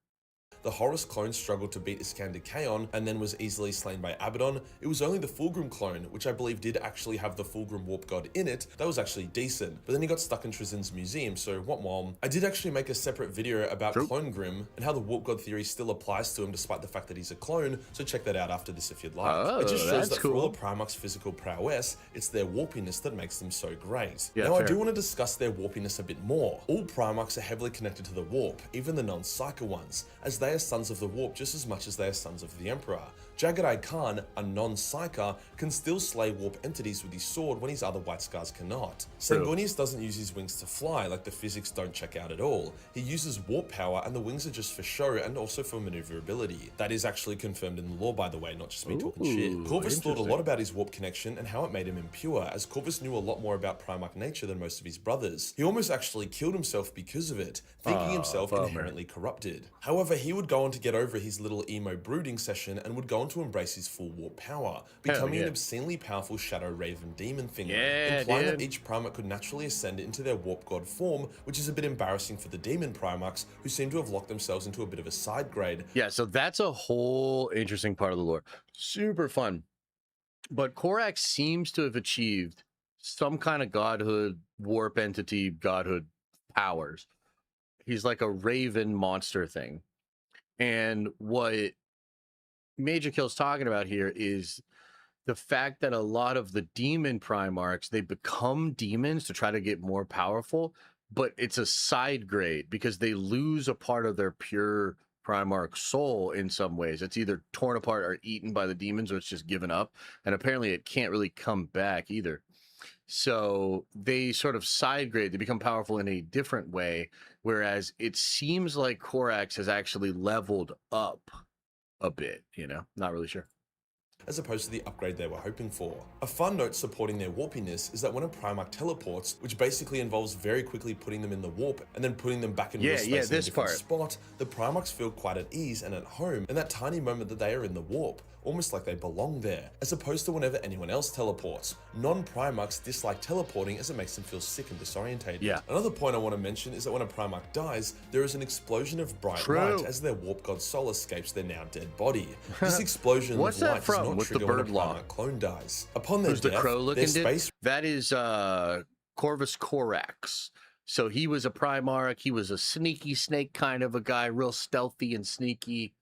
[SPEAKER 2] The Horus clone struggled to beat Iskander Kaon and then was easily slain by Abaddon. It was only the Fulgrim clone, which I believe did actually have the Fulgrim Warp God in it, that was actually decent. But then he got stuck in Trezin's museum, so what mom? I did actually make a separate video about Clone Grim and how the Warp God theory still applies to him despite the fact that he's a clone, so check that out after this if you'd like. It just shows that for all of Primarch's physical prowess, it's their warpiness that makes them so great. Now I do want to discuss their warpiness a bit more. All Primarchs are heavily connected to the Warp, even the non-Psyker ones, as they are sons of the Warp just as much as they are sons of the Emperor. Jagadai Khan, a non-Psyker, can still slay warp entities with his sword when his other White Scars cannot. Sanguinius doesn't use his wings to fly, like the physics don't check out at all. He uses warp power, and the wings are just for show and also for maneuverability. That is actually confirmed in the lore, by the way, not just me talking shit. Corvus thought a lot about his warp connection and how it made him impure, as Corvus knew a lot more about Primarch nature than most of his brothers. He almost actually killed himself because of it, thinking himself inherently corrupted. However, he would go on to get over his little emo brooding session and would go on to embrace his full warp power, becoming an obscenely powerful shadow raven demon thing, implying that each Primarch could naturally ascend into their warp god form, which is a bit embarrassing for the demon Primarchs, who seem to have locked themselves into a bit of a side grade.
[SPEAKER 1] Yeah, so that's a whole interesting part of the lore. Super fun. But Korak seems to have achieved some kind of godhood, warp entity, godhood powers. He's like a raven monster thing. And what Major Kill's talking about here is the fact that a lot of the demon Primarchs, they become demons to try to get more powerful, but it's a side grade because they lose a part of their pure Primarch soul in some ways. It's either torn apart or eaten by the demons, or it's just given up. And apparently it can't really come back either. So they sort of side grade, they become powerful in a different way, whereas it seems like Korax has actually leveled up a bit, you know? Not really sure.
[SPEAKER 2] as opposed to the upgrade they were hoping for. A fun note supporting their warpiness is that when a Primarch teleports, which basically involves very quickly putting them in the warp and then putting them back in real space in a different spot, the Primarchs feel quite at ease and at home in that tiny moment that they are in the warp, almost like they belong there, as opposed to whenever anyone else teleports. Non-Primarchs dislike teleporting as it makes them feel sick and disorientated.
[SPEAKER 1] Yeah.
[SPEAKER 2] Another point I want to mention is that when a Primarch dies, there is an explosion of bright light as their warp god soul escapes their now dead body. This explosion of light does not trigger when a Primarch clone dies. Upon their
[SPEAKER 1] Who's
[SPEAKER 2] death,
[SPEAKER 1] the crow looking
[SPEAKER 2] their space...
[SPEAKER 1] That is Corvus Corax. So he was a Primarch. He was a sneaky snake kind of a guy, real stealthy and sneaky.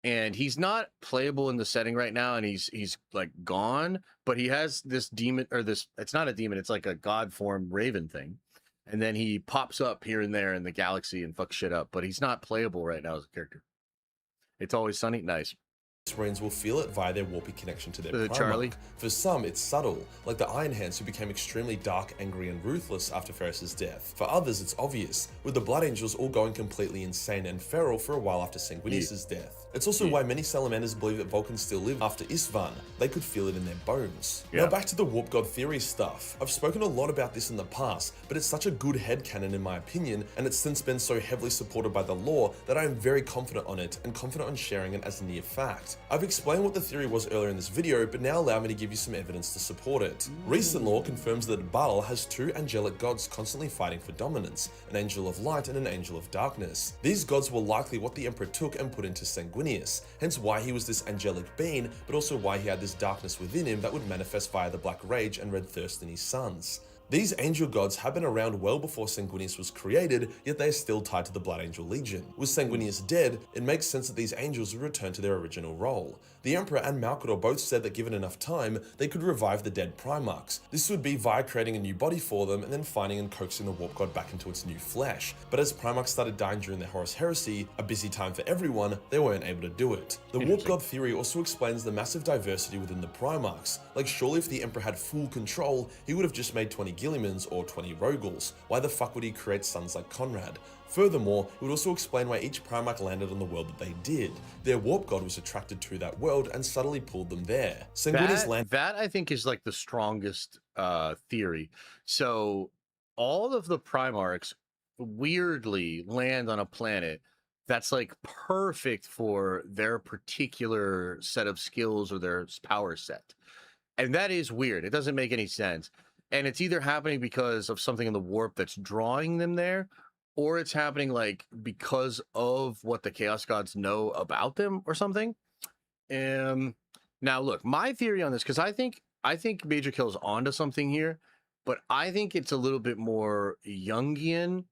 [SPEAKER 1] And he's not playable in the setting right now, and he's like gone, but he has this demon, or this, it's not a demon, it's like a god form raven thing. And then he pops up here and there in the galaxy and fucks shit up, but he's not playable right now as a character. It's always sunny, nice.
[SPEAKER 2] Marines will feel it via their warpy connection to their Primarch.
[SPEAKER 1] Charlie?
[SPEAKER 2] For some, it's subtle, like the Iron Hands who became extremely dark, angry, and ruthless after Ferris's death. For others, it's obvious, with the Blood Angels all going completely insane and feral for a while after Sanguinius's death. It's also why many Salamanders believe that Vulcans still live after Istvan. They could feel it in their bones. Now back to the Warp God theory stuff. I've spoken a lot about this in the past, but it's such a good headcanon in my opinion, and it's since been so heavily supported by the lore that I am very confident on it, and confident on sharing it as a near fact. I've explained what the theory was earlier in this video, but now allow me to give you some evidence to support it. Recent lore confirms that Baal has two angelic gods constantly fighting for dominance, an angel of light and an angel of darkness. These gods were likely what the Emperor took and put into Sanguinius, hence why he was this angelic being, but also why he had this darkness within him that would manifest via the Black Rage and Red Thirst in his sons. These angel gods have been around well before Sanguinius was created, yet they are still tied to the Blood Angel Legion. With Sanguinius dead, it makes sense that these angels would return to their original role. The Emperor and Malcador both said that given enough time, they could revive the dead Primarchs. This would be via creating a new body for them and then finding and coaxing the Warp God back into its new flesh. But as Primarchs started dying during the Horus Heresy, a busy time for everyone, they weren't able to do it. The Warp God theory also explains the massive diversity within the Primarchs. Like surely if the Emperor had full control, he would have just made 20 Guillimans or 20 Rogals. Why the fuck would he create sons like Conrad? Furthermore, it would also explain why each Primarch landed on the world that they did. Their Warp God was attracted to that world and subtly pulled them there.
[SPEAKER 1] That I think is like the strongest theory. So all of the Primarchs weirdly land on a planet that's like perfect for their particular set of skills or their power set. And that is weird. It doesn't make any sense. And it's either happening because of something in the warp that's drawing them there, or it's happening like because of what the Chaos Gods know about them or something. Now look, my theory on this, because I think Major Kill's onto something here, but I think it's a little bit more Jungian.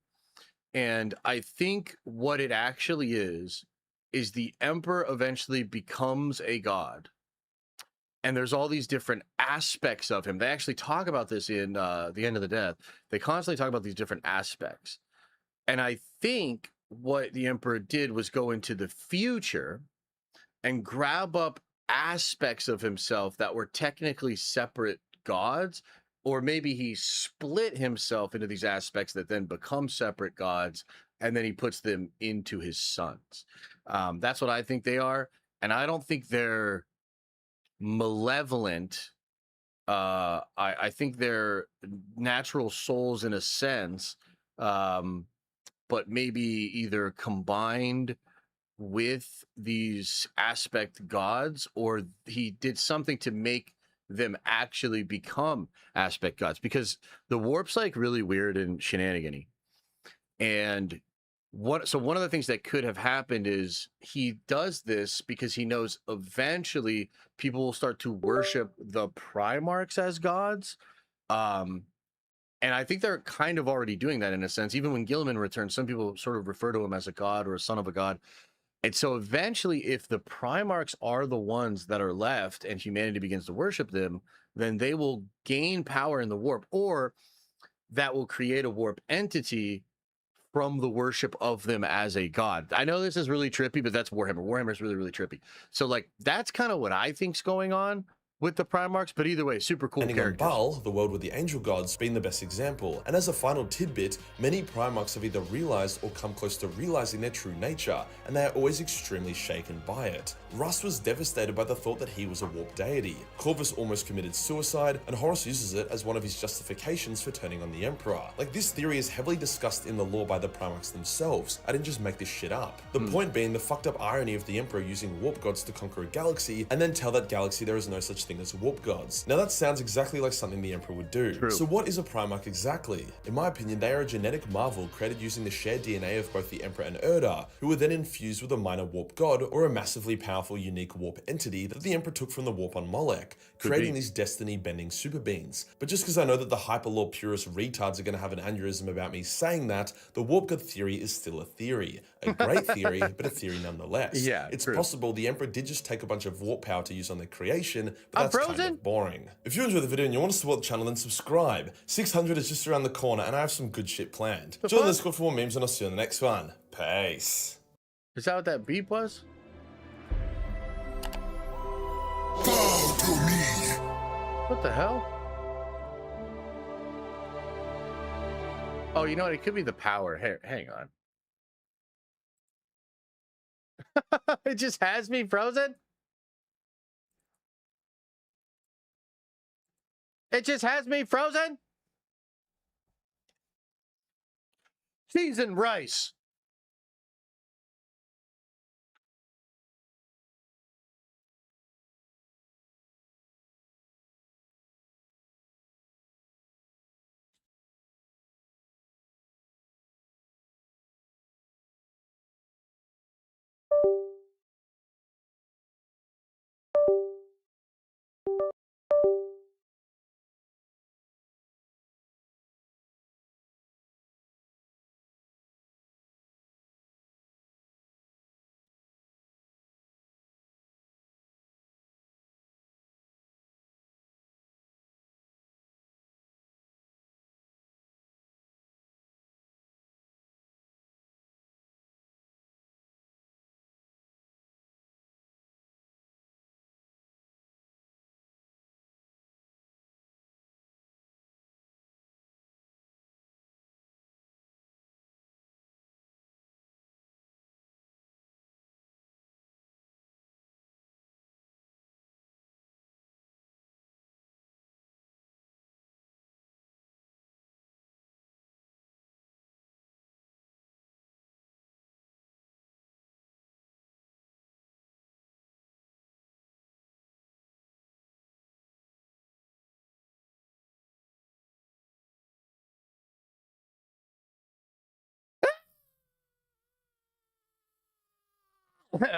[SPEAKER 1] And I think what it actually is the Emperor eventually becomes a god. And there's all these different aspects of him. They actually talk about this in The End of the Death. They constantly talk about these different aspects. And I think what the Emperor did was go into the future and grab up aspects of himself that were technically separate gods, or maybe he split himself into these aspects that then become separate gods, and then he puts them into his sons. That's what I think they are. And I don't think they're malevolent. I think they're natural souls in a sense, but maybe either combined with these aspect gods, or he did something to make them actually become aspect gods, because the warp's like really weird and shenanigan-y. And one of the things that could have happened is he does this because he knows eventually people will start to worship the Primarchs as gods. And I think they're kind of already doing that in a sense. Even when Guilliman returns, some people sort of refer to him as a god or a son of a god. And so eventually, if the Primarchs are the ones that are left and humanity begins to worship them, then they will gain power in the warp, or that will create a warp entity from the worship of them as a god. I know this is really trippy, but that's Warhammer. Warhammer is really, really trippy. So like, that's kind of what I think's going on. with the Primarchs, but either way, super cool
[SPEAKER 2] Ending on
[SPEAKER 1] characters.
[SPEAKER 2] Baal, the world with the angel gods, being the best example. And as a final tidbit, many Primarchs have either realized or come close to realizing their true nature, and they are always extremely shaken by it. Rust was devastated by the thought that he was a warp deity. Corvus almost committed suicide, and Horus uses it as one of his justifications for turning on the Emperor. Like, this theory is heavily discussed in the lore by the Primarchs themselves. I didn't just make this shit up. The point being the fucked up irony of the Emperor using warp gods to conquer a galaxy, and then tell that galaxy there is no such thing as warp gods. Now that sounds exactly like something the Emperor would do.
[SPEAKER 1] True.
[SPEAKER 2] So what is a Primarch exactly? In my opinion, they are a genetic marvel created using the shared DNA of both the Emperor and Erdar, who were then infused with a minor warp god or a massively powerful unique warp entity that the Emperor took from the warp on Molech, creating these destiny-bending super beings. But just because I know that the hyperlore purist retards are going to have an aneurysm about me saying that, the warp god theory is still a theory. A great theory, but a theory nonetheless.
[SPEAKER 1] Yeah,
[SPEAKER 2] it's
[SPEAKER 1] true.
[SPEAKER 2] possible the Emperor did just take a bunch of warp power to use on their creation, but
[SPEAKER 1] I'm
[SPEAKER 2] that's kind
[SPEAKER 1] frozen.
[SPEAKER 2] of boring. If you enjoyed the video and you want to support the channel, then subscribe. 600 is just around the corner, and I have some good shit planned. Join the Discord for more memes, and I'll see you on the next one. Peace.
[SPEAKER 1] Is that what that beep was?
[SPEAKER 3] Bow to me.
[SPEAKER 1] What the hell? Oh, you know what? It could be the power. Hey, hang on. It just has me frozen. It just has me frozen. Seasoned rice.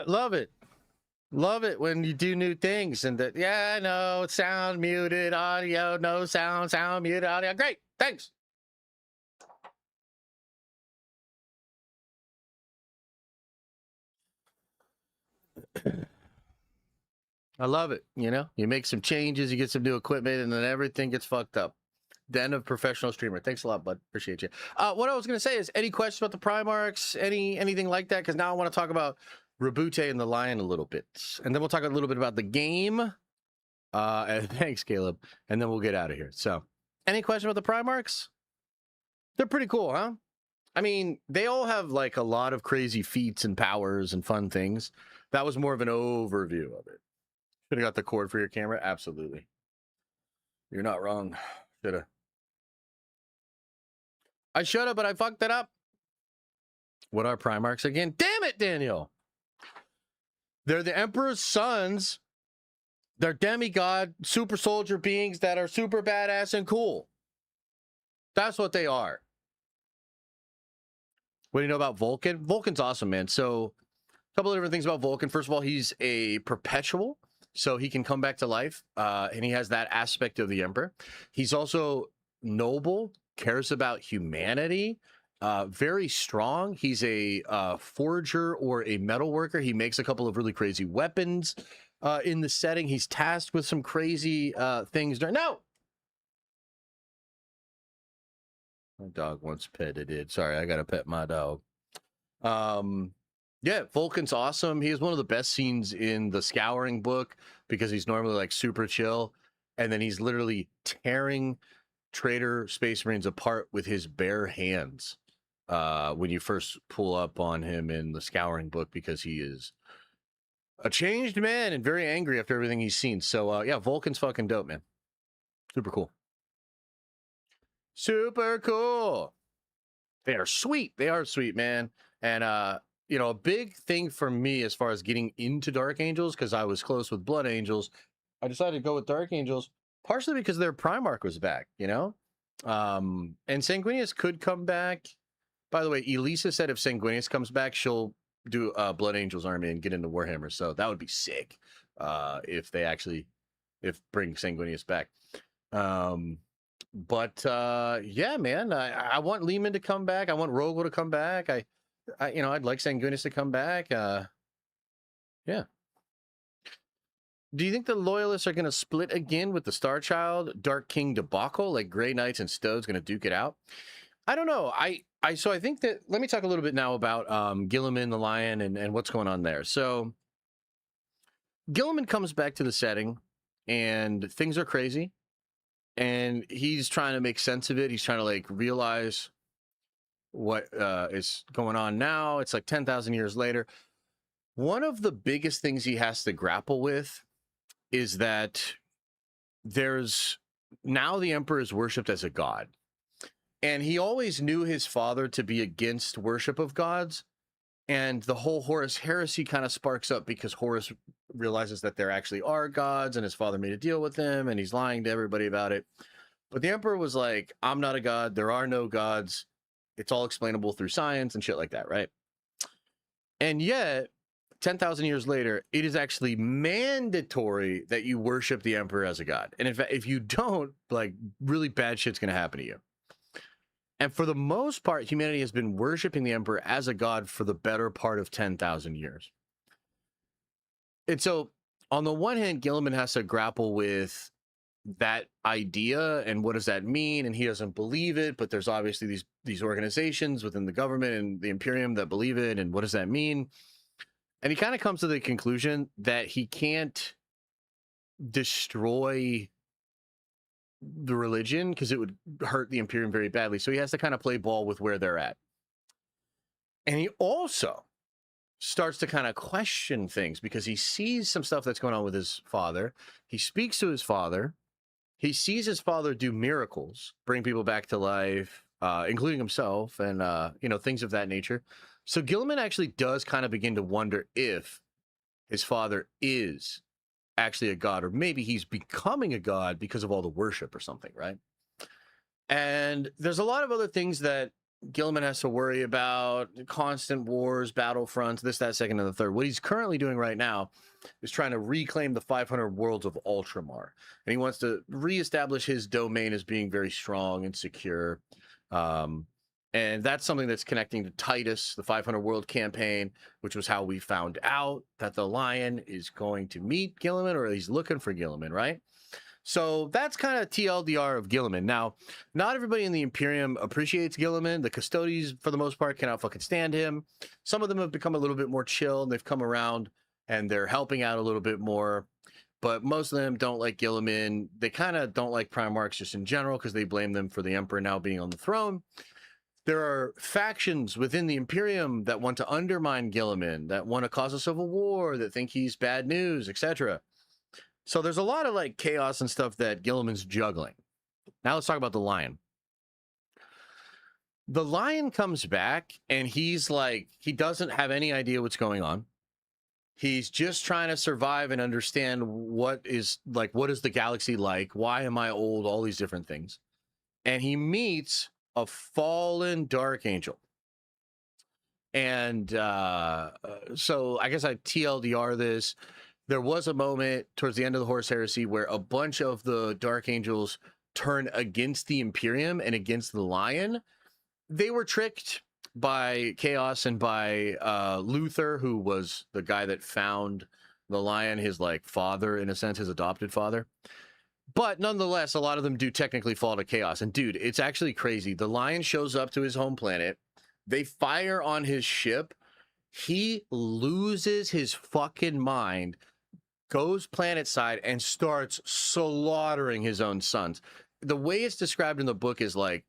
[SPEAKER 1] Love it. Love it when you do new things and that, yeah, I know, sound muted, audio, no sound, sound muted, audio. Great. Thanks. I love it. You know, you make some changes, you get some new equipment, and then everything gets fucked up. The end of professional streamer. Thanks a lot, bud. Appreciate you. What I was going to say is, any questions about the Primarchs, anything like that? Because now I want to talk about Rabute and the Lion a little bit. And then we'll talk a little bit about the game. And thanks, Caleb. And then we'll get out of here. So, any questions about the Primarchs? They're pretty cool, huh? I mean, they all have like a lot of crazy feats and powers and fun things. That was more of an overview of it. Should have got the cord for your camera. Absolutely. You're not wrong. Should have. I should have, but I fucked it up. What are Primarchs again? Damn it, Daniel. They're the Emperor's sons. They're demigod, super soldier beings that are super badass and cool. That's what they are. What do you know about Vulcan? Vulcan's awesome, man. So, a couple of different things about Vulcan. First of all, he's a perpetual, so he can come back to life, and he has that aspect of the Emperor. He's also noble, cares about humanity, very strong. He's a forger or a metal worker. He makes a couple of really crazy weapons in the setting. He's tasked with some crazy things. No! My dog wants petted. Sorry, I gotta pet my dog. Yeah, Vulcan's awesome. He has one of the best scenes in the Scouring book because he's normally like super chill, and then he's literally tearing Traitor Space Marines apart with his bare hands when you first pull up on him in the Scouring book, because he is a changed man and very angry after everything he's seen. So yeah, Vulcan's fucking dope, man. Super cool. Super cool. They are sweet. They are sweet, man. And you know, a big thing for me as far as getting into Dark Angels, because I was close with Blood Angels, I decided to go with Dark Angels partially because their Primarch was back, you know? And Sanguinius could come back. By the way, Elisa said if Sanguinius comes back, she'll do Blood Angels army and get into Warhammer. So that would be sick if they actually bring Sanguinius back. But yeah, man, I want Lehman to come back. I want Rogel to come back. You know, I'd like Sanguinius to come back. Yeah. Do you think the Loyalists are going to split again with the Star Child Dark King debacle, like Grey Knights and Stode's going to duke it out? I don't know. So I think that, let me talk a little bit now about Gilliman the Lion and what's going on there. So Gilliman comes back to the setting and things are crazy, and he's trying to make sense of it. He's trying to like realize what is going on now. It's like 10,000 years later. One of the biggest things he has to grapple with is that there's now the Emperor is worshipped as a god. And he always knew his father to be against worship of gods. And the whole Horus heresy kind of sparks up because Horus realizes that there actually are gods, and his father made a deal with them, and he's lying to everybody about it. But the Emperor was like, I'm not a god. There are no gods. It's all explainable through science and shit like that, right? And yet, 10,000 years later, it is actually mandatory that you worship the Emperor as a god. And in fact, if you don't, like, really bad shit's going to happen to you. And for the most part, humanity has been worshiping the Emperor as a god for the better part of 10,000 years. And so, on the one hand, Gilliman has to grapple with that idea and what does that mean, and he doesn't believe it, but there's obviously these organizations within the government and the Imperium that believe it, and what does that mean? And he kind of comes to the conclusion that he can't destroy the religion because it would hurt the Imperium very badly. So he has to kind of play ball with where they're at. And he also starts to kind of question things because he sees some stuff that's going on with his father. He speaks to his father. He sees his father do miracles, bring people back to life, including himself, and you know, things of that nature. So Gilliman actually does kind of begin to wonder if his father is actually a god, or maybe he's becoming a god because of all the worship or something, right? And there's a lot of other things that Gilliman has to worry about: constant wars, battlefronts, this, that, second, and the third. What he's currently doing right now is trying to reclaim the 500 worlds of Ultramar, and he wants to reestablish his domain as being very strong and secure. And that's something that's connecting to Titus, the 500 World Campaign, which was how we found out that the Lion is going to meet Gilliman, or he's looking for Gilliman, right? So that's kind of TLDR of Gilliman. Now, not everybody in the Imperium appreciates Gilliman. The Custodes, for the most part, cannot fucking stand him. Some of them have become a little bit more chill, and they've come around, and they're helping out a little bit more. But most of them don't like Gilliman. They kind of don't like Primarchs just in general because they blame them for the Emperor now being on the throne. There are factions within the Imperium that want to undermine Gilliman, that want to cause a civil war, that think he's bad news, etc. So there's a lot of like chaos and stuff that Gilliman's juggling. Now let's talk about the Lion. The Lion comes back and he's like, he doesn't have any idea what's going on. He's just trying to survive and understand what is the galaxy like? Why am I old? All these different things. And he meets a fallen Dark Angel. And so I guess I TLDR this. There was a moment towards the end of the Horus Heresy where a bunch of the Dark Angels turn against the Imperium and against the Lion. They were tricked by Chaos and by Luther, who was the guy that found the Lion, his like father, in a sense, his adopted father. But nonetheless, a lot of them do technically fall to Chaos. And dude, it's actually crazy. The Lion shows up to his home planet. They fire on his ship. he loses his fucking mind, goes planet side, and starts slaughtering his own sons. The way it's described in the book is like,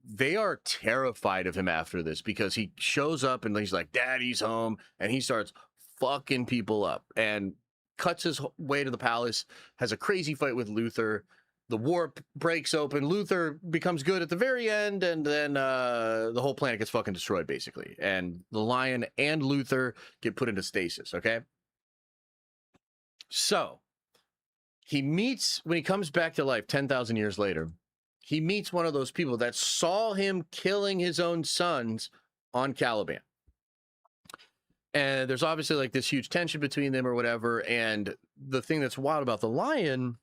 [SPEAKER 1] they are terrified of him after this because he shows up and he's like, Daddy's home, and he starts fucking people up and cuts his way to the palace, has a crazy fight with Luthor. The warp breaks open. Luthor becomes good at the very end, and then the whole planet gets fucking destroyed, basically. And the Lion and Luthor get put into stasis, okay? So, he meets, when he comes back to life 10,000 years later, he meets one of those people that saw him killing his own sons on Caliban. And there's obviously like this huge tension between them or whatever. And the thing that's wild about the Lion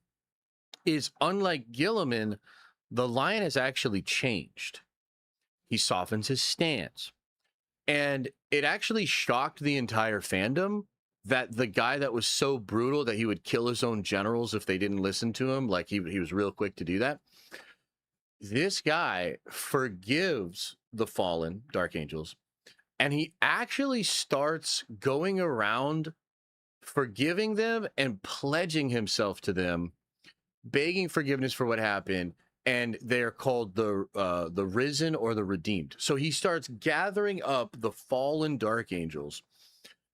[SPEAKER 1] is, unlike Gilliman, the Lion has actually changed. He softens his stance. And it actually shocked the entire fandom that the guy that was so brutal that he would kill his own generals if they didn't listen to him, like he was real quick to do that. This guy forgives the fallen Dark Angels, and he actually starts going around forgiving them and pledging himself to them, begging forgiveness for what happened, and they're called the Risen or the Redeemed. So he starts gathering up the fallen Dark Angels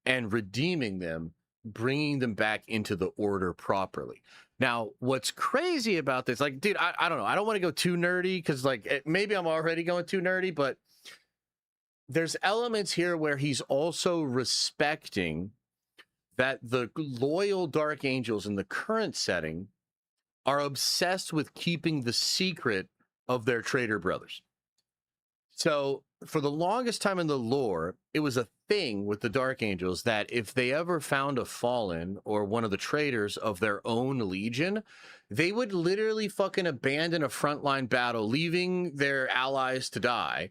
[SPEAKER 1] and redeeming them, bringing them back into the order properly. Now, what's crazy about this, like, dude, I don't know. I don't want to go too nerdy because, like, maybe I'm already going too nerdy, but there's elements here where he's also respecting that the loyal Dark Angels in the current setting are obsessed with keeping the secret of their traitor brothers. So for the longest time in the lore, it was a thing with the Dark Angels that if they ever found a fallen or one of the traitors of their own legion, they would literally fucking abandon a frontline battle, leaving their allies to die,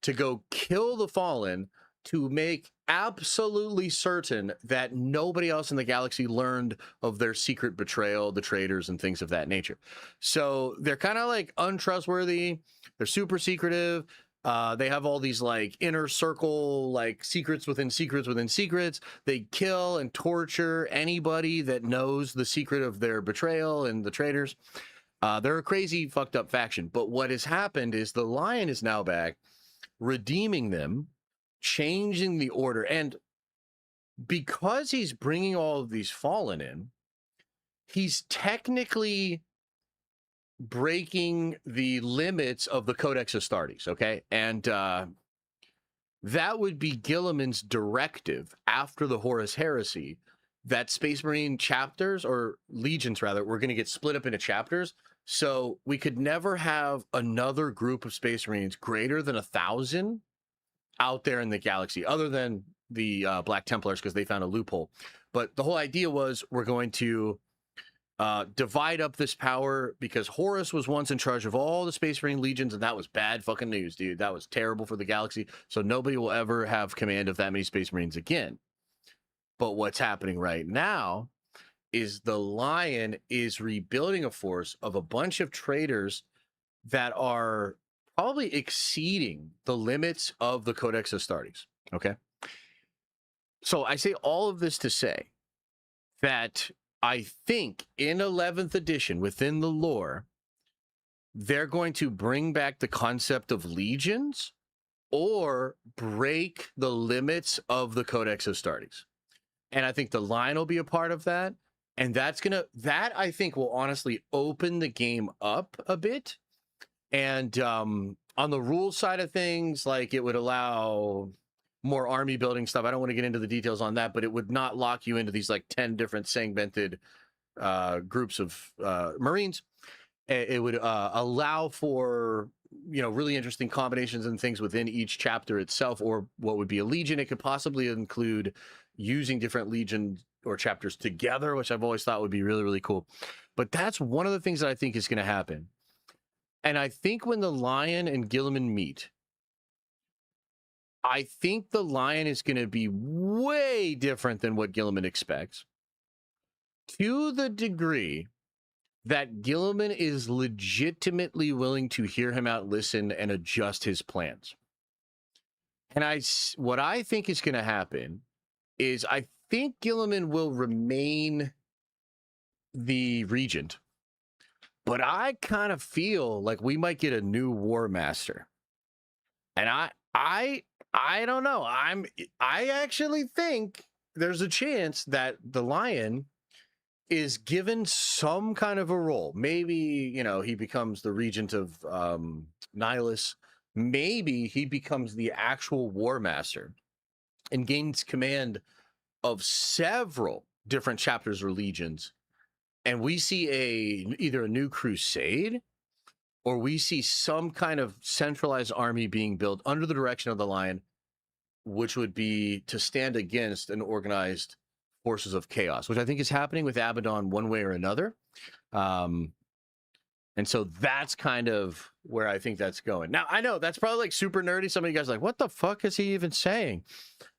[SPEAKER 1] to go kill the fallen, to make absolutely certain that nobody else in the galaxy learned of their secret betrayal, the traitors, and things of that nature. So they're kind of like untrustworthy. They're super secretive. They have all these like inner circle, like secrets within secrets within secrets. They kill and torture anybody that knows the secret of their betrayal and the traitors. They're a crazy, fucked up faction. But what has happened is the Lion is now back, redeeming them, changing the order. And because he's bringing all of these fallen in, he's technically breaking the limits of the Codex Astartes, okay? And that would be Gilliman's directive after the Horus Heresy, that Space Marine chapters, or legions rather, were going to get split up into chapters. So we could never have another group of Space Marines greater than 1,000 out there in the galaxy, other than the Black Templars, because they found a loophole. But the whole idea was, we're going to divide up this power, because Horus was once in charge of all the Space Marine legions, and that was bad fucking news, dude. That was terrible for the galaxy. So nobody will ever have command of that many Space Marines again. But what's happening right now is the Lion is rebuilding a force of a bunch of traitors that are probably exceeding the limits of the Codex Astartes. Okay. So I say all of this to say that I think in 11th edition, within the lore, they're going to bring back the concept of legions or break the limits of the Codex Astartes. And I think the Lion will be a part of that. And that I think will honestly open the game up a bit. And on the rules side of things, like, it would allow more army building stuff. I don't want to get into the details on that, but it would not lock you into these like 10 different segmented groups of Marines. It would allow for, you know, really interesting combinations and things within each chapter itself, or what would be a legion. It could possibly include using different legions or chapters together, which I've always thought would be really, really cool. But that's one of the things that I think is going to happen. And I think when the Lion and Gilliman meet, I think the Lion is going to be way different than what Gilliman expects, to the degree that Gilliman is legitimately willing to hear him out, listen, and adjust his plans. And what I think is going to happen is I think Gilliman will remain the regent, but I kind of feel like we might get a new War Master. And I don't know. I actually think there's a chance that the Lion is given some kind of a role. Maybe, you know, he becomes the regent of Nihilus. Maybe he becomes the actual War Master and gains command of several different chapters or legions. And we see either a new crusade, or we see some kind of centralized army being built under the direction of the Lion, which would be to stand against an organized forces of chaos, which I think is happening with Abaddon one way or another. And so that's kind of where I think that's going. Now, I know that's probably like super nerdy. Some of you guys are like, what the fuck is he even saying?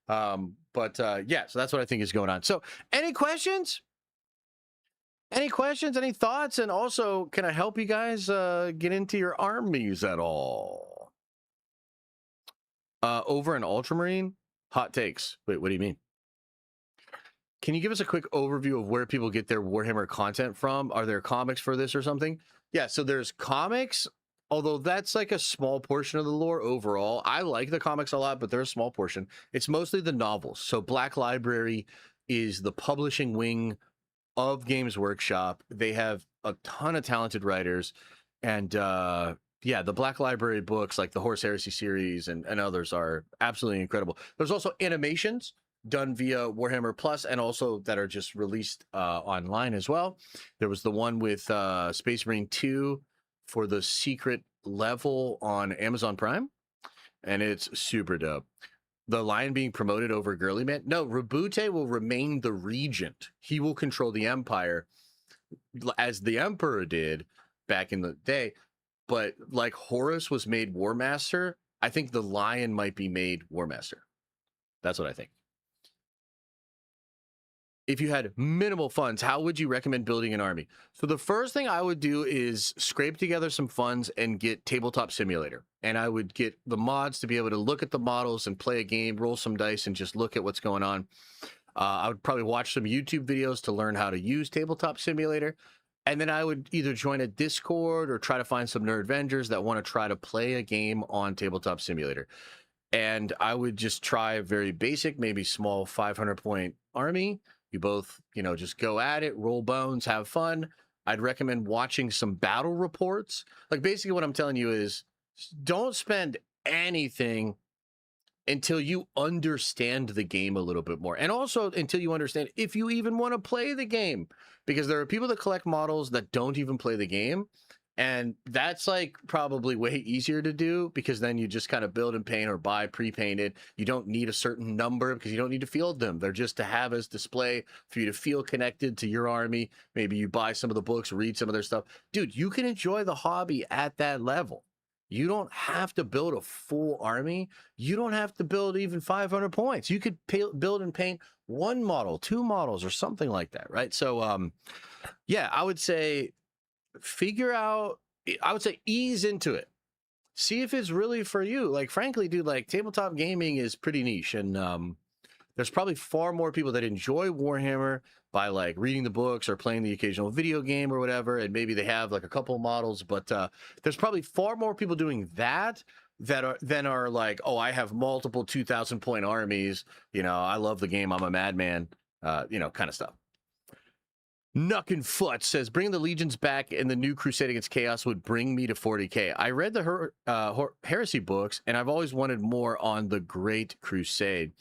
[SPEAKER 1] Yeah, so that's what I think is going on. So any questions? Any questions, any thoughts? And also, can I help you guys get into your armies at all? Over in Ultramarine, hot takes. Wait, what do you mean? Can you give us a quick overview of where people get their Warhammer content from? Are there comics for this or something? Yeah, so there's comics, although that's like a small portion of the lore overall. I like the comics a lot, but they're a small portion. It's mostly the novels. So Black Library is the publishing wing of Games Workshop. They have a ton of talented writers, and yeah, the Black Library books like the Horse Heresy series and others are absolutely incredible. There's also animations done via Warhammer Plus, and also that are just released online as well. There was the one with Space Marine 2 for the secret level on Amazon Prime, and it's super dope. The Lion being promoted over Girly Man. No, Rabute will remain the regent. He will control the Empire as the Emperor did back in the day. But like Horus was made War Master, I think the Lion might be made War Master. That's what I think. If you had minimal funds, how would you recommend building an army? So the first thing I would do is scrape together some funds and get Tabletop Simulator. And I would get the mods to be able to look at the models and play a game, roll some dice, and just look at what's going on. I would probably watch some YouTube videos to learn how to use Tabletop Simulator. And then I would either join a Discord or try to find some nerd Avengers that want to try to play a game on Tabletop Simulator. And I would just try a very basic, maybe small 500-point army. You both, you know, just go at it, roll bones, have fun. I'd recommend watching some battle reports. Like basically what I'm telling you is don't spend anything until you understand the game a little bit more. And also until you understand if you even want to play the game. Because there are people that collect models that don't even play the game. And that's like probably way easier to do, because then you just kind of build and paint or buy pre-painted. You don't need a certain number because you don't need to field them. They're just to have as display for you to feel connected to your army. Maybe you buy some of the books, read some of their stuff. Dude, you can enjoy the hobby at that level. You don't have to build a full army. You don't have to build even 500 points. You could build and paint one model, two models, or something like that, right? So, yeah, I would say figure out, I would say ease into it. See if it's really for you. Like, frankly, dude, like tabletop gaming is pretty niche, and there's probably far more people that enjoy Warhammer by like reading the books or playing the occasional video game or whatever, and maybe they have like a couple of models, but there's probably far more people doing that than are like, oh, I have multiple 2,000 point armies, you know, I love the game, I'm a madman, you know, kind of stuff. Nuckin' Foot says, bring the legions back and the new Crusade Against Chaos would bring me to 40K. I read the Heresy books, and I've always wanted more on the Great Crusade.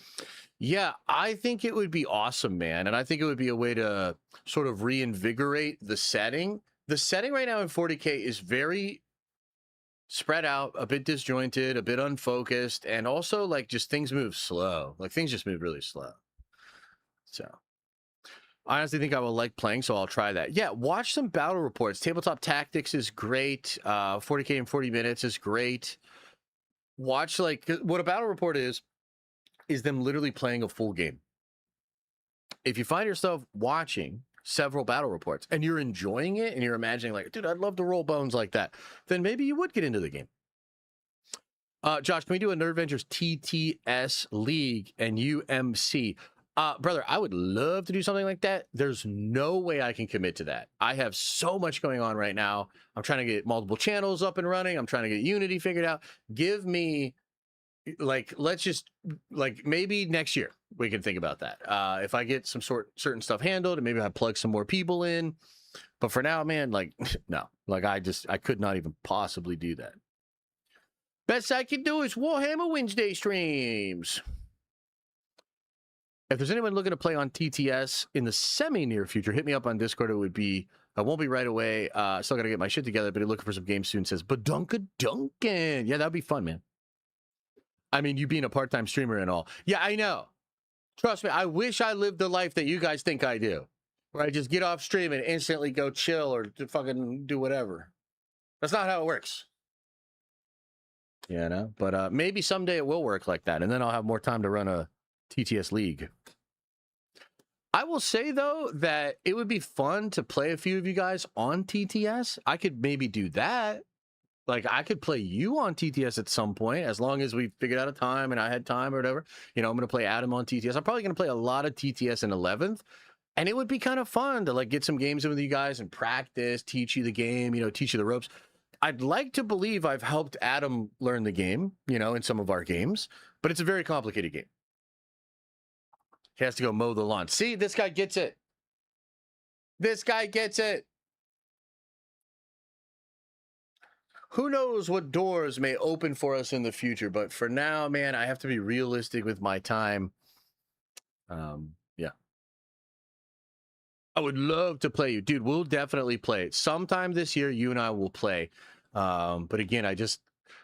[SPEAKER 1] Yeah, I think it would be awesome, man. And I think it would be a way to sort of reinvigorate the setting. The setting right now in 40K is very spread out, a bit disjointed, a bit unfocused, and also like just things move slow. Like things just move really slow. So I honestly think I will like playing, so I'll try that. Yeah, watch some battle reports. Tabletop Tactics is great. 40K in 40 minutes is great. Watch, like, what a battle report is them literally playing a full game. If you find yourself watching several battle reports and you're enjoying it and you're imagining like, dude, I'd love to roll bones like that, then maybe you would get into the game. Josh, can we do a Nerd Ventures TTS League and UMC? Brother, I would love to do something like that. There's no way I can commit to that. I have so much going on right now. I'm trying to get multiple channels up and running. I'm trying to get Unity figured out. Give me, like, let's just, like, maybe next year we can think about that. If I get some certain stuff handled and maybe I plug some more people in. But for now, man, like, no. Like, I could not even possibly do that. Best I can do is Warhammer Wednesday streams. If there's anyone looking to play on TTS in the semi-near future, hit me up on Discord. It would be, I won't be right away. Still got to get my shit together, but looking for some games soon. Says, Badunka Duncan. Yeah, that'd be fun, man. I mean, you being a part-time streamer and all. Yeah, I know. Trust me, I wish I lived the life that you guys think I do. Where I just get off stream and instantly go chill or fucking do whatever. That's not how it works. You know? But maybe someday it will work like that. And then I'll have more time to run a TTS League. I will say, though, that it would be fun to play a few of you guys on TTS. I could maybe do that. Like, I could play you on TTS at some point, as long as we figured out a time and I had time or whatever. You know, I'm going to play Adam on TTS. I'm probably going to play a lot of TTS in 11th. And it would be kind of fun to, like, get some games in with you guys and practice, teach you the game, you know, teach you the ropes. I'd like to believe I've helped Adam learn the game, you know, in some of our games. But it's a very complicated game. He has to go mow the lawn. See, this guy gets it. This guy gets it. Who knows what doors may open for us in the future, but for now, man, I have to be realistic with my time. Yeah. I would love to play you. Dude, we'll definitely play it. Sometime this year, you and I will play. But again,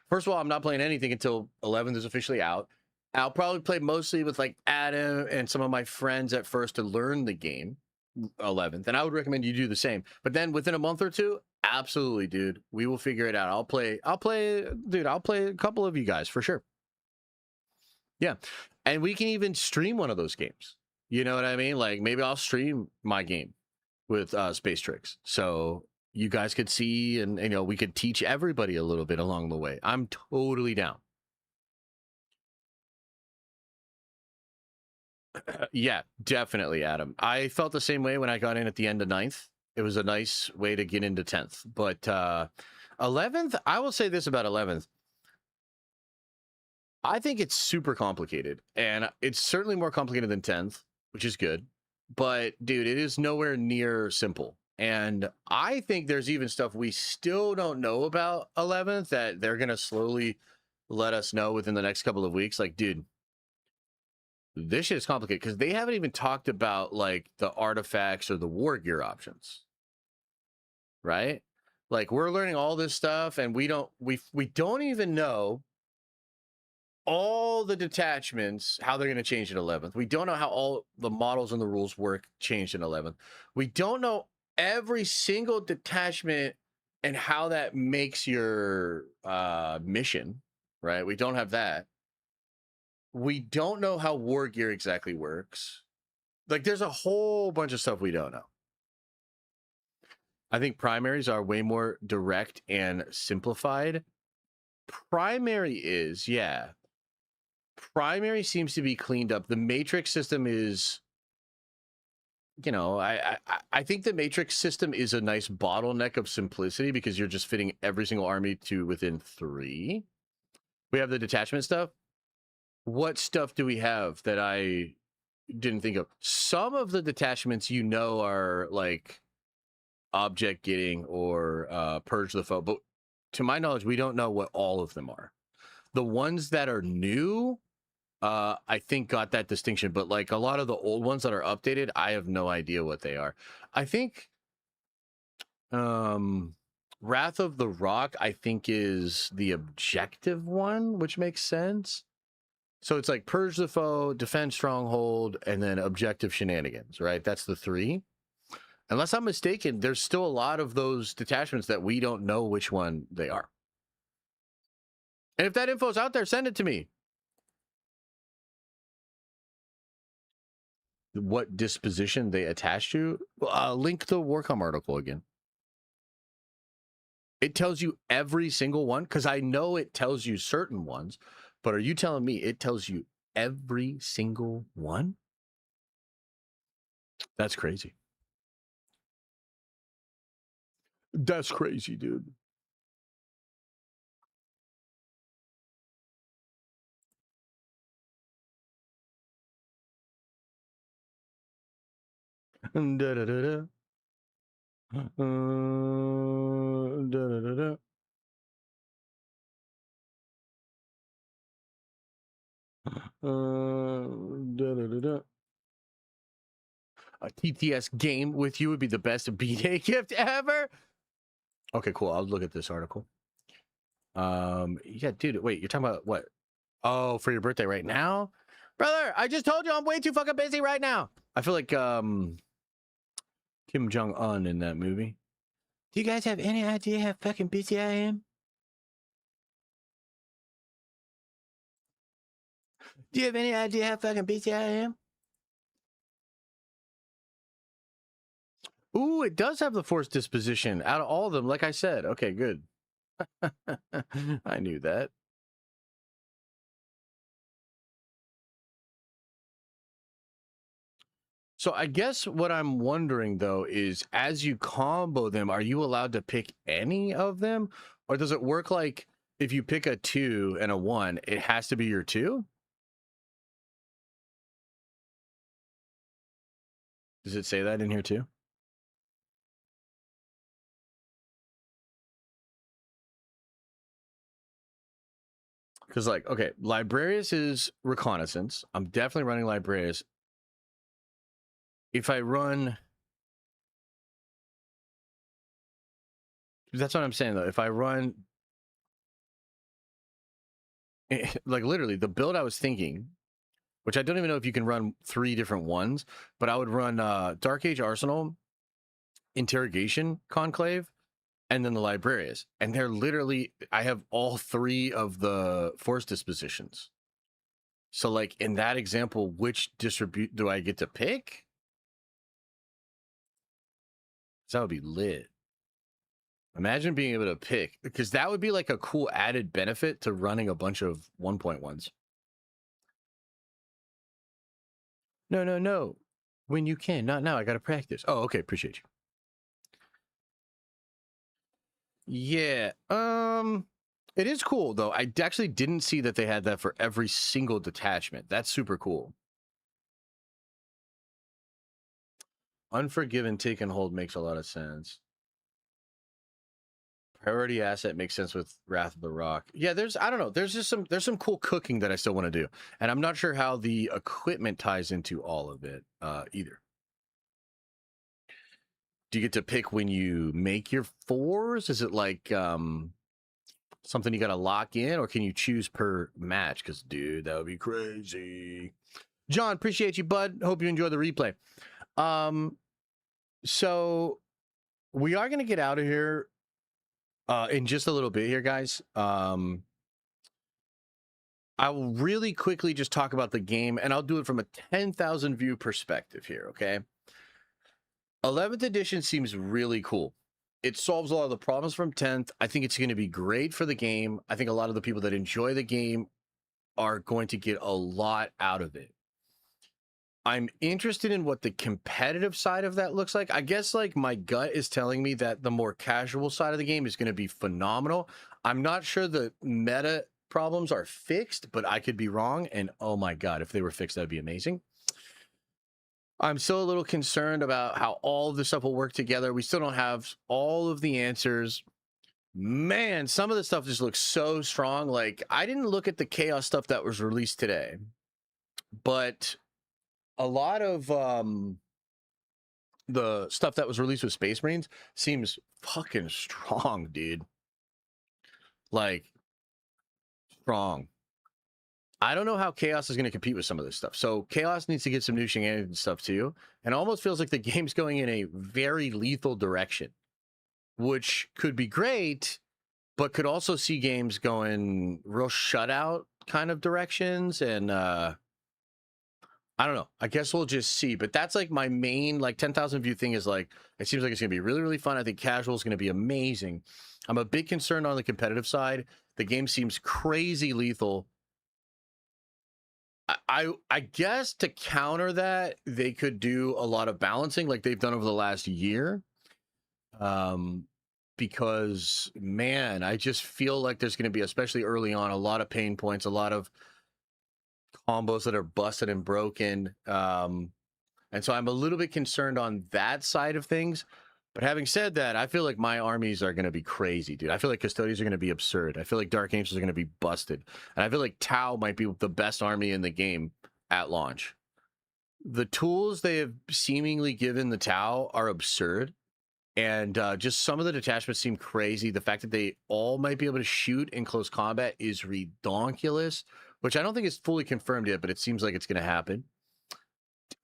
[SPEAKER 1] first of all, I'm not playing anything until 11th is officially out. I'll probably play mostly with, like, Adam and some of my friends at first to learn the game, 11th. And I would recommend you do the same. But then within a month or two, absolutely, dude. We will figure it out. I'll play a couple of you guys for sure. Yeah. And we can even stream one of those games. You know what I mean? Like, maybe I'll stream my game with Space Tricks. So you guys could see and, you know, we could teach everybody a little bit along the way. I'm totally down. Yeah, definitely, Adam. I felt the same way when I got in at the end of 9th. It was a nice way to get into 10th. But 11th, I will say this about 11th. I think it's super complicated. And it's certainly more complicated than 10th, which is good. But, dude, it is nowhere near simple. And I think there's even stuff we still don't know about 11th that they're going to slowly let us know within the next couple of weeks. Like, dude, this shit is complicated because they haven't even talked about, like, the artifacts or the war gear options, right? Like, we're learning all this stuff and we don't even know all the detachments, how they're going to change in 11th. We don't know how all the models and the rules work changed in 11th. We don't know every single detachment and how that makes your mission, right? We don't have that. We don't know how war gear exactly works. Like, there's a whole bunch of stuff we don't know. I think primaries are way more direct and simplified. Primary is, yeah. Primary seems to be cleaned up. The matrix system is, you know, I think the matrix system is a nice bottleneck of simplicity because you're just fitting every single army to within 3. We have the detachment stuff. What stuff do we have that I didn't think of? Some of the detachments, you know, are like object getting or purge the foe. But to my knowledge, we don't know what all of them are. The ones that are new, I think got that distinction. But like a lot of the old ones that are updated, I have no idea what they are. I think Wrath of the Rock, I think, is the objective one, which makes sense. So it's like purge the foe, defend stronghold, and then objective shenanigans, right? That's the 3. Unless I'm mistaken, there's still a lot of those detachments that we don't know which one they are. And if that info's out there, send it to me. What disposition they attach to? Link the Warcom article again. It tells you every single one? Because I know it tells you certain ones, but are you telling me it tells you every single one? That's crazy. That's crazy, dude. Da, da, da, da. Da, da, da, da. Da, da, da, da. A TTS game with you would be the best B-Day gift ever. Okay, cool. I'll look at this article. Yeah, dude. Wait, you're talking about what? Oh, for your birthday right now, brother? I just told you I'm way too fucking busy right now. I feel like Kim Jong-un in that movie. Do you guys have any idea how fucking busy I am? Do you have any idea how fucking busy I am? Ooh, it does have the force disposition out of all of them, like I said. Okay, good. I knew that. So I guess what I'm wondering, though, is as you combo them, are you allowed to pick any of them? Or does it work like if you pick a 2 and a 1, it has to be your 2? Does it say that in here too? Because, like, okay, Librarius is reconnaissance. I'm definitely running Librarius. If I run... That's what I'm saying, though. If I run... Like, literally, the build I was thinking, which I don't even know if you can run 3 different ones, but I would run Dark Age Arsenal, Interrogation Conclave, and then the Librarius. And they're literally... I have all 3 of the force dispositions. So, like, in that example, which distribute do I get to pick? That would be lit. Imagine being able to pick, because that would be like a cool added benefit to running a bunch of 1.1s. No. When you can, not now. I got to practice. Oh, okay. Appreciate you. Yeah. It is cool, though. I actually didn't see that they had that for every single detachment. That's super cool. Unforgiven, Take and Hold makes a lot of sense. Priority asset makes sense with Wrath of the Rock. Yeah, I don't know. There's some cool cooking that I still want to do. And I'm not sure how the equipment ties into all of it either. Do you get to pick when you make your 4s? Is it like something you got to lock in, or can you choose per match? Because, dude, that would be crazy. John, appreciate you, bud. Hope you enjoy the replay. So we are going to get out of here in just a little bit here, guys. I will really quickly just talk about the game, and I'll do it from a 10,000 view perspective here, okay? 11th edition seems really cool. It solves a lot of the problems from 10th. I think it's going to be great for the game. I think a lot of the people that enjoy the game are going to get a lot out of it. I'm interested in what the competitive side of that looks like. I guess, like, my gut is telling me that the more casual side of the game is going to be phenomenal. I'm not sure the meta problems are fixed, but I could be wrong. And oh my God, if they were fixed, that'd be amazing. I'm still a little concerned about how all of this stuff will work together. We still don't have all of the answers. Man, some of the stuff just looks so strong. Like, I didn't look at the Chaos stuff that was released today, but a lot of the stuff that was released with Space Marines seems fucking strong, dude. Like, strong. I don't know how Chaos is going to compete with some of this stuff. So Chaos needs to get some new shenanigans stuff too. And it almost feels like the game's going in a very lethal direction, which could be great, but could also see games going real shutout kind of directions. And I don't know. I guess we'll just see. But that's like my main, like 10,000 view thing is like, it seems like it's going to be really, really fun. I think casual is going to be amazing. I'm a bit concerned on the competitive side. The game seems crazy lethal. I guess to counter that, they could do a lot of balancing like they've done over the last year. Because, man, I just feel like there's going to be, especially early on, a lot of pain points, a lot of combos that are busted and broken. And so I'm a little bit concerned on that side of things. But having said that, I feel like my armies are going to be crazy, dude. I feel like Custodians are going to be absurd. I feel like Dark Angels are going to be busted. And I feel like Tau might be the best army in the game at launch. The tools they have seemingly given the Tau are absurd. And just some of the detachments seem crazy. The fact that they all might be able to shoot in close combat is redonkulous, which I don't think is fully confirmed yet, but it seems like it's going to happen.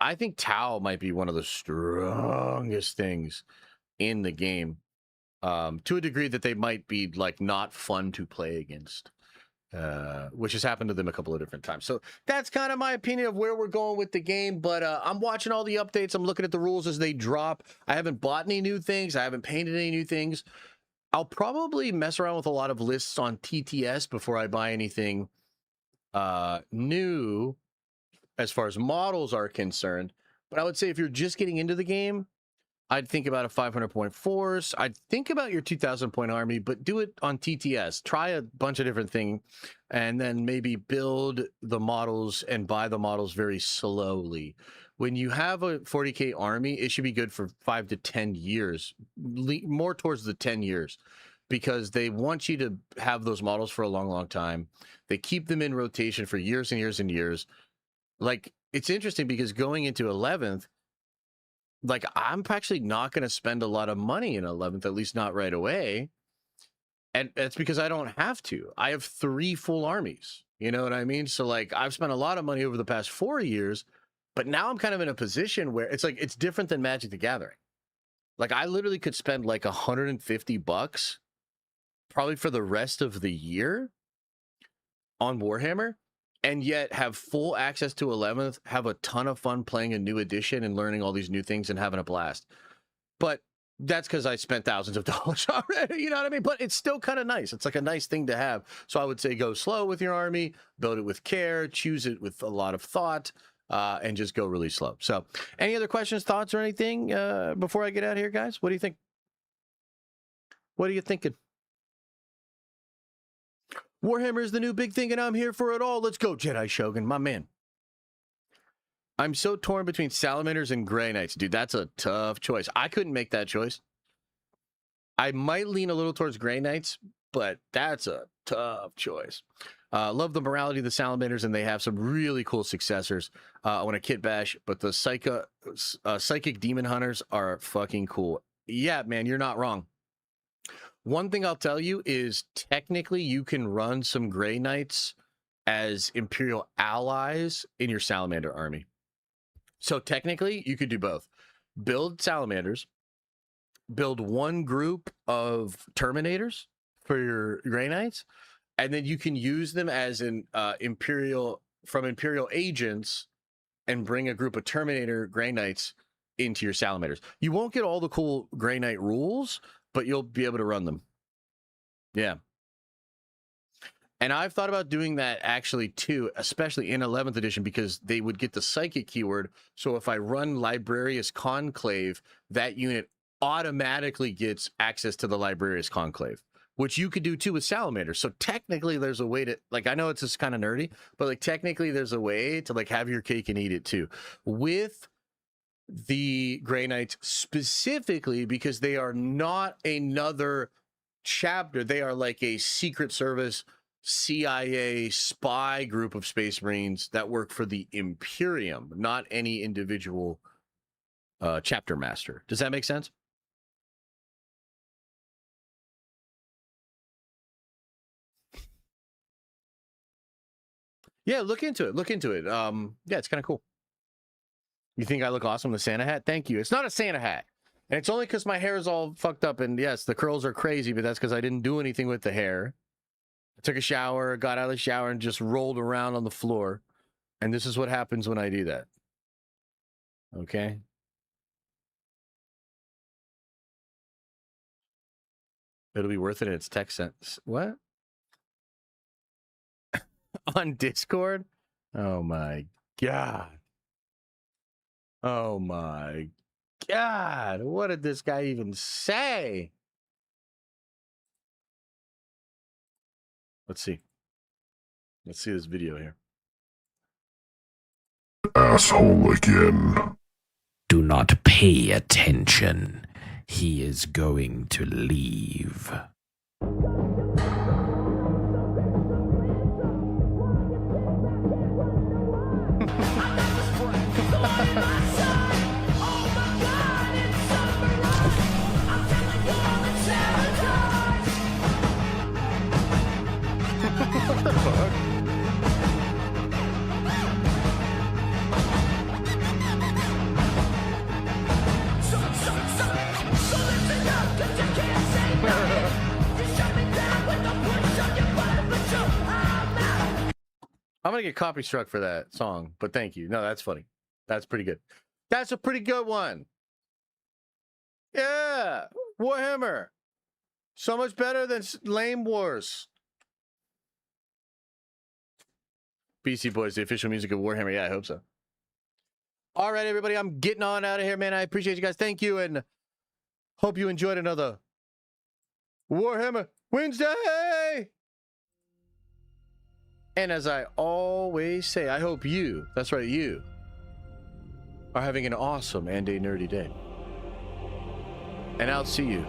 [SPEAKER 1] I think Tau might be one of the strongest things in the game, to a degree that they might be like not fun to play against, which has happened to them a couple of different times. So that's kind of my opinion of where we're going with the game. But I'm watching all the updates. I'm looking at the rules as they drop. I haven't bought any new things. I haven't painted any new things. I'll probably mess around with a lot of lists on TTS before I buy anything new as far as models are concerned. But I would say if you're just getting into the game, I'd think about a 500-point force. I'd think about your 2,000-point army, but do it on TTS. Try a bunch of different things, and then maybe build the models and buy the models very slowly. When you have a 40K army, it should be good for 5 to 10 years, more towards the 10 years, because they want you to have those models for a long, long time. They keep them in rotation for years and years and years. Like, it's interesting because going into 11th, like, I'm actually not going to spend a lot of money in 11th, at least not right away. And it's because I don't have to. I have 3 full armies. You know what I mean? So, like, I've spent a lot of money over the past 4 years, but now I'm kind of in a position where it's like, it's different than Magic the Gathering. Like, I literally could spend like $150 probably for the rest of the year on Warhammer, and yet have full access to 11th, have a ton of fun playing a new edition and learning all these new things and having a blast. But that's because I spent thousands of dollars already, you know what I mean? But it's still kind of nice. It's like a nice thing to have. So I would say go slow with your army, build it with care, choose it with a lot of thought, and just go really slow. So any other questions, thoughts, or anything before I get out of here, guys? What do you think? What are you thinking? Warhammer is the new big thing, and I'm here for it all. Let's go, Jedi Shogun, my man. I'm so torn between Salamanders and Grey Knights. Dude, that's a tough choice. I couldn't make that choice. I might lean a little towards Grey Knights, but that's a tough choice. Love the morality of the Salamanders, and they have some really cool successors. I want to kit bash, but the Psychic Demon Hunters are fucking cool. Yeah, man, you're not wrong. One thing I'll tell you is technically you can run some Grey Knights as Imperial allies in your Salamander army. So technically you could do both. Build Salamanders, build one group of Terminators for your Grey Knights, and then you can use them as an Imperial agents and bring a group of Terminator Grey Knights into your Salamanders. You won't get all the cool Grey Knight rules, but you'll be able to run them. Yeah. And I've thought about doing that actually too, especially in 11th edition, because they would get the psychic keyword. So if I run Librarius Conclave, that unit automatically gets access to the Librarius Conclave, which you could do too with Salamander. So technically there's a way to, like, I know it's just kind of nerdy, but like technically there's a way to like have your cake and eat it too. With the Grey Knights specifically, because they are not another chapter. They are like a Secret Service, CIA spy group of Space Marines that work for the Imperium, not any individual chapter master. Does that make sense? Yeah, look into it. Look into it. Yeah, it's kind of cool. You think I look awesome with a Santa hat? Thank you. It's not a Santa hat. And it's only because my hair is all fucked up. And yes, the curls are crazy, but that's because I didn't do anything with the hair. I took a shower, got out of the shower, and just rolled around on the floor. And this is what happens when I do that. Okay. It'll be worth it in its text sense. What? On Discord? Oh my God. Oh my God. What did this guy even say? Let's see. Let's see this video here.
[SPEAKER 3] Asshole again.
[SPEAKER 4] Do not pay attention. He is going to leave.
[SPEAKER 1] What the fuck? I'm gonna get copy struck for that song, but thank you. No, that's funny. That's pretty good. That's a pretty good one. Yeah, Warhammer. So much better than Lame Wars. BC Boys, the official music of Warhammer. Yeah, I hope so. All right, everybody, I'm getting on out of here, man. I appreciate you guys. Thank you, and hope you enjoyed another Warhammer Wednesday. And as I always say, I hope you, that's right, you, are having an awesome and a nerdy day. And I'll see you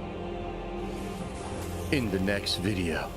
[SPEAKER 1] in the next video.